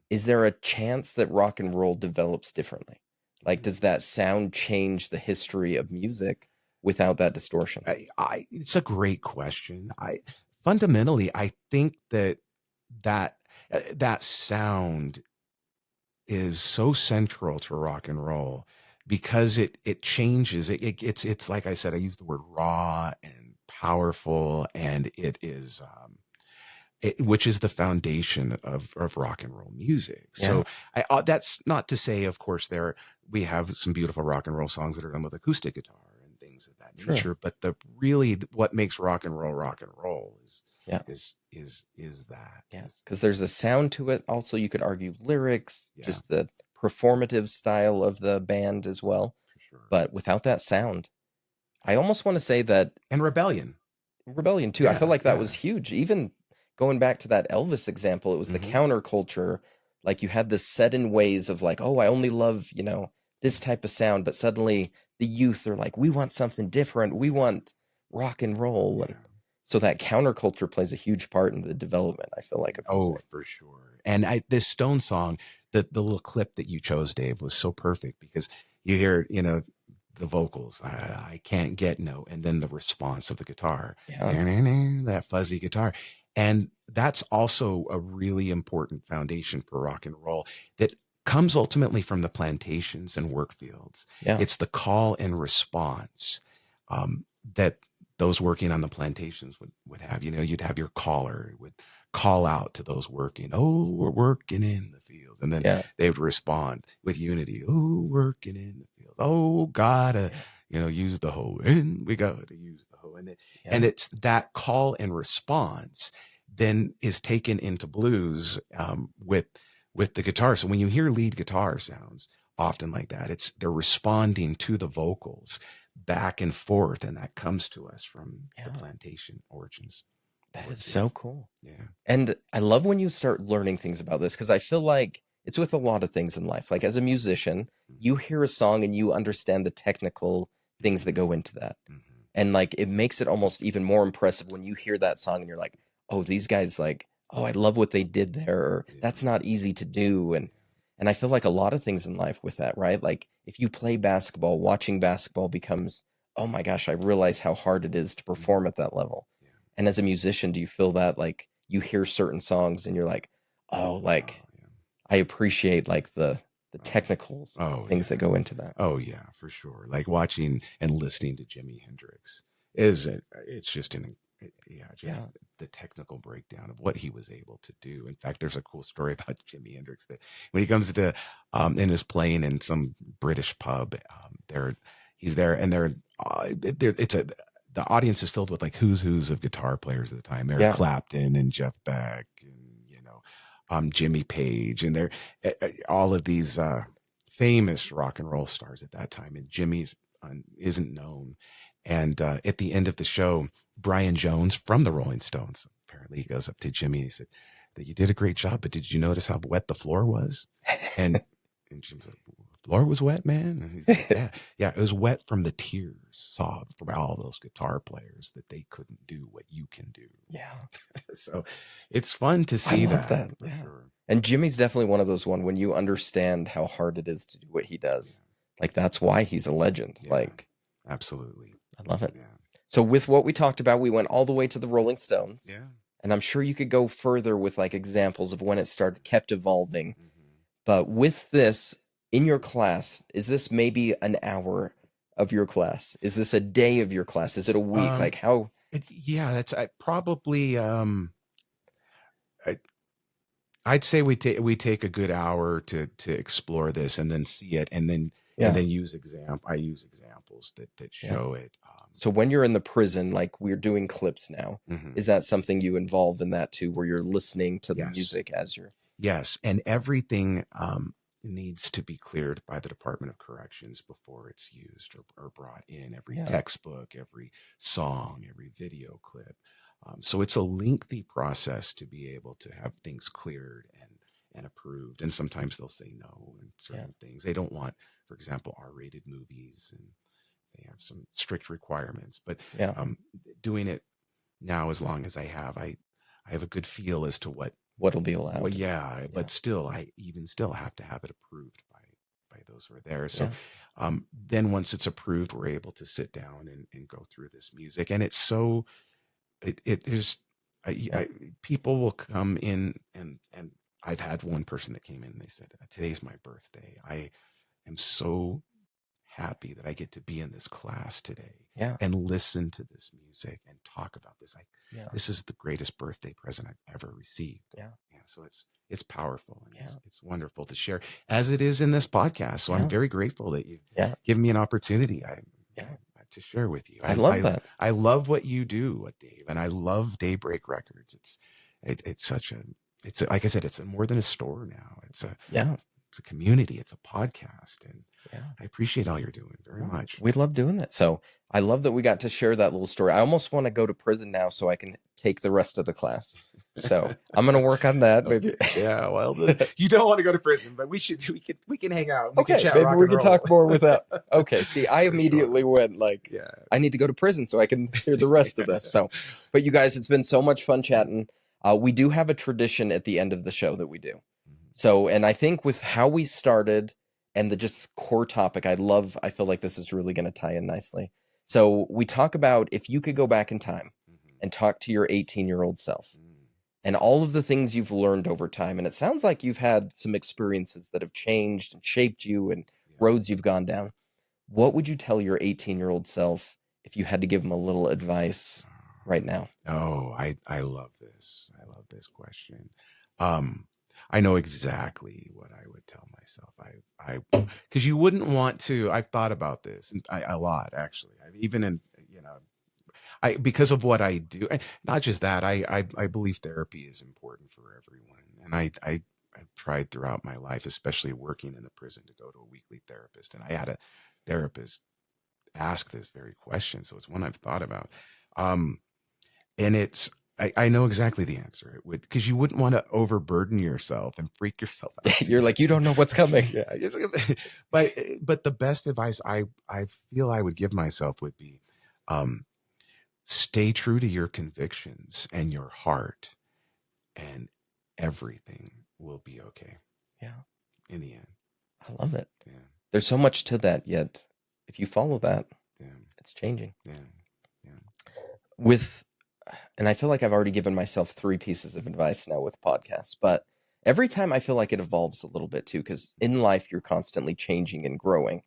Is there a chance that rock and roll develops differently? Like, does that sound change the history of music without that distortion? It's a great question. Fundamentally, I think that sound is so central to rock and roll because it changes. It's like I said, I use the word raw and powerful, and it is which is the foundation of rock and roll music. So that's not to say, of course, we have some beautiful rock and roll songs that are done with acoustic guitar and things of that nature, but what makes rock and roll is that. Yeah, because there's a sound to it. Also, you could argue lyrics, just the performative style of the band as well. For sure. But without that sound, I almost want to say that... And Rebellion too. I feel like that was huge. Even going back to that Elvis example, it was the counterculture. Like, you had this set in ways of like, oh, I only love, this type of sound. But suddenly the youth are like, we want something different. We want rock and roll. Yeah. And so that counterculture plays a huge part in the development, I feel like. For sure. And this Stone song, the little clip that you chose, Dave, was so perfect because you hear, the vocals. I can't get no. And then the response of the guitar, that fuzzy guitar. And that's also a really important foundation for rock and roll that comes ultimately from the plantations and work fields. Yeah. It's the call and response that those working on the plantations would have. You'd have your caller would call out to those working, oh, we're working in the fields. And then they would respond with unity, oh, working in the fields. Oh, gotta, use the hoe. And we gotta use the hoe. And it's that call and response then is taken into blues with the guitar. So when you hear lead guitar sounds often like that, they're responding to the vocals back and forth, and that comes to us from the plantation origins. That is so cool. Yeah. And I love when you start learning things about this, because I feel like it's with a lot of things in life. Like as a musician, you hear a song and you understand the technical things that go into that. And like it makes it almost even more impressive when you hear that song and you're like, oh, these guys like, oh, I love what they did there. Or, that's not easy to do. And I feel like a lot of things in life with that, right? Like if you play basketball, watching basketball becomes, oh my gosh, I realize how hard it is to perform at that level. And as a musician, do you feel that like you hear certain songs and you're like, oh, like I appreciate like the technical things that go into that? Oh yeah, for sure. Like watching and listening to Jimi Hendrix it's just the technical breakdown of what he was able to do. In fact, there's a cool story about Jimi Hendrix that when he comes to and is playing in some British pub, he's there and the audience is filled with like who's of guitar players at the time. Eric Clapton and Jeff Beck and Jimmy Page, and they're all of these famous rock and roll stars at that time. And Jimmy's isn't known. And at the end of the show, Brian Jones from the Rolling Stones, apparently he goes up to Jimmy and he said that you did a great job, but did you notice how wet the floor was? And Jimmy's like, the floor was wet, man? And he's like, yeah, it was wet from the tears sobbed from all those guitar players that they couldn't do what you can do. Yeah. So it's fun to see that. For sure. And Jimmy's definitely one of those when you understand how hard it is to do what he does, like that's why he's a legend. Like absolutely. I love it. Yeah. So with what we talked about, we went all the way to the Rolling Stones. Yeah. And I'm sure you could go further with like examples of when it kept evolving. But with this in your class, is this maybe an hour of your class? Is this a day of your class? Is it a week? Like how? That's probably. I'd say we take a good hour to explore this and then see it and then use I use examples that show it. So when you're in the prison, like we're doing clips now, is that something you involve in that too, where you're listening to the music as you're? Yes, and everything needs to be cleared by the Department of Corrections before it's used or brought in. Every textbook, every song, every video clip. So it's a lengthy process to be able to have things cleared and approved. And sometimes they'll say no and certain things. They don't want, for example, R-rated movies, and they have some strict requirements. But doing it now, as long as I have a good feel as to what'll be allowed. Well, but still, I even still have to have it approved by those who are there. So then once it's approved, we're able to sit down and go through this music. And it's so, it is, people will come in and I've had one person that came in and they said, today's my birthday. I am so happy that I get to be in this class today and listen to this music and talk about this. This is the greatest birthday present I've ever received. So it's powerful and it's wonderful to share, as it is in this podcast. So I'm very grateful that you've given me an opportunity to share with you. I love that. I love what you do, Dave, and I love Daybreak Records. It's like I said, it's more than a store now. It's a community. It's a podcast, and I appreciate all you're doing very much. We love doing that. So I love that we got to share that little story. I almost want to go to prison now so I can take the rest of the class. So I'm going to work on that. Maybe. Yeah. Well, you don't want to go to prison, but we can hang out. We can chat, maybe we can talk more with that. Okay. See, I immediately went like, I need to go to prison so I can hear the rest of this. So, but you guys, it's been so much fun chatting. We do have a tradition at the end of the show that we do. So, and I think with how we started and the just core topic I feel like this is really going to tie in nicely. So we talk about if you could go back in time and talk to your 18-year-old self and all of the things you've learned over time. And it sounds like you've had some experiences that have changed and shaped you and roads you've gone down. What would you tell your 18-year-old self if you had to give him a little advice right now? Oh, I love this. I love this question. I know exactly what I would tell myself. Because you wouldn't want to. I've thought about this a lot, actually. I've even in, because of what I do, not just that, I believe therapy is important for everyone. And I've tried throughout my life, especially working in the prison, to go to a weekly therapist. And I had a therapist ask this very question. So it's one I've thought about. And I know exactly the answer. It would, because you wouldn't want to overburden yourself and freak yourself out. You're like, you don't know what's coming. Yeah. But the best advice I feel I would give myself would be, stay true to your convictions and your heart, and everything will be okay. Yeah. In the end. I love it. Yeah. There's so much to that, yet if you follow that, it's changing. Yeah. And I feel like I've already given myself 3 pieces of advice now with podcasts, but every time I feel like it evolves a little bit too, because in life you're constantly changing and growing.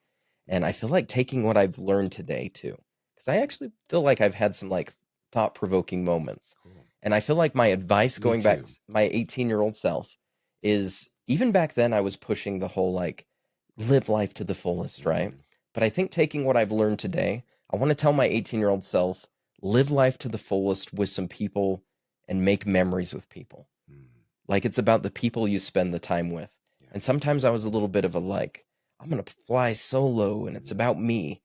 And I feel like taking what I've learned today too, because I actually feel like I've had some like thought-provoking moments. Cool. And I feel like my advice going back to my 18-year-old self is, even back then I was pushing the whole like live life to the fullest, right? But I think taking what I've learned today, I want to tell my 18-year-old self, live life to the fullest with some people and make memories with people. Like, it's about the people you spend the time with. Yeah. And sometimes I was a little bit of a like, I'm going to fly solo and it's about me.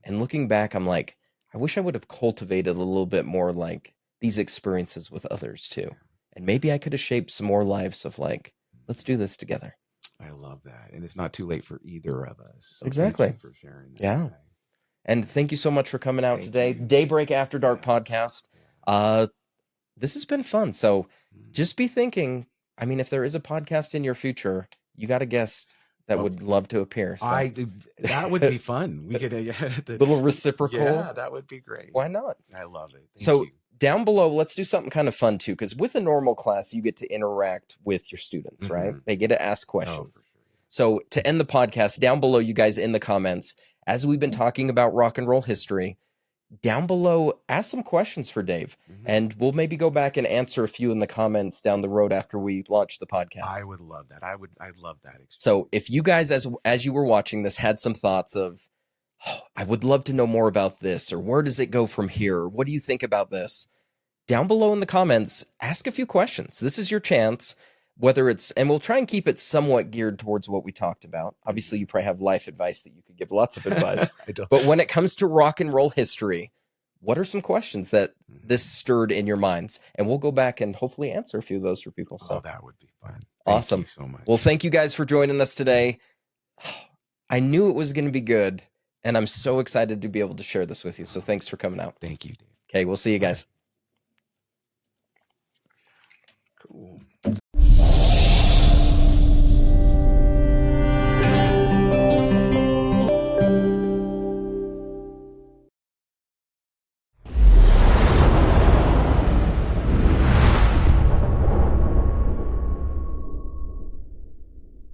And looking back, I'm like, I wish I would have cultivated a little bit more like these experiences with others too. And maybe I could have shaped some more lives of like, let's do this together. I love that. And it's not too late for either of us. So exactly. Thank you for sharing that. Yeah. And thank you so much for coming out today. Daybreak AfterDark podcast. This has been fun. So just be thinking, I mean, if there is a podcast in your future, you got a guest that would love to appear. So. That would be fun. We could little reciprocal. Yeah, that would be great. Why not? I love it. Thank you. Down below, let's do something kind of fun too, because with a normal class, you get to interact with your students, right? They get to ask questions. Sure. So to end the podcast, down below, you guys in the comments, as we've been talking about rock and roll history, down below, ask some questions for Dave, and we'll maybe go back and answer a few in the comments down the road after we launch the podcast. I would love that. I'd love that experience. So if you guys, as you were watching this, had some thoughts of, oh, I would love to know more about this, or where does it go from here? Or what do you think about this? Down below in the comments, ask a few questions. This is your chance, whether it's, and we'll try and keep it somewhat geared towards what we talked about. Obviously, you probably have life advice that you could give lots of advice. But when it comes to rock and roll history, what are some questions that this stirred in your minds? And we'll go back and hopefully answer a few of those for people. So that would be fun. Awesome. Thank you so much. Well, thank you guys for joining us today. I knew it was going to be good, and I'm so excited to be able to share this with you. So thanks for coming out. Thank you, Dave. Okay, we'll see you guys. Cool.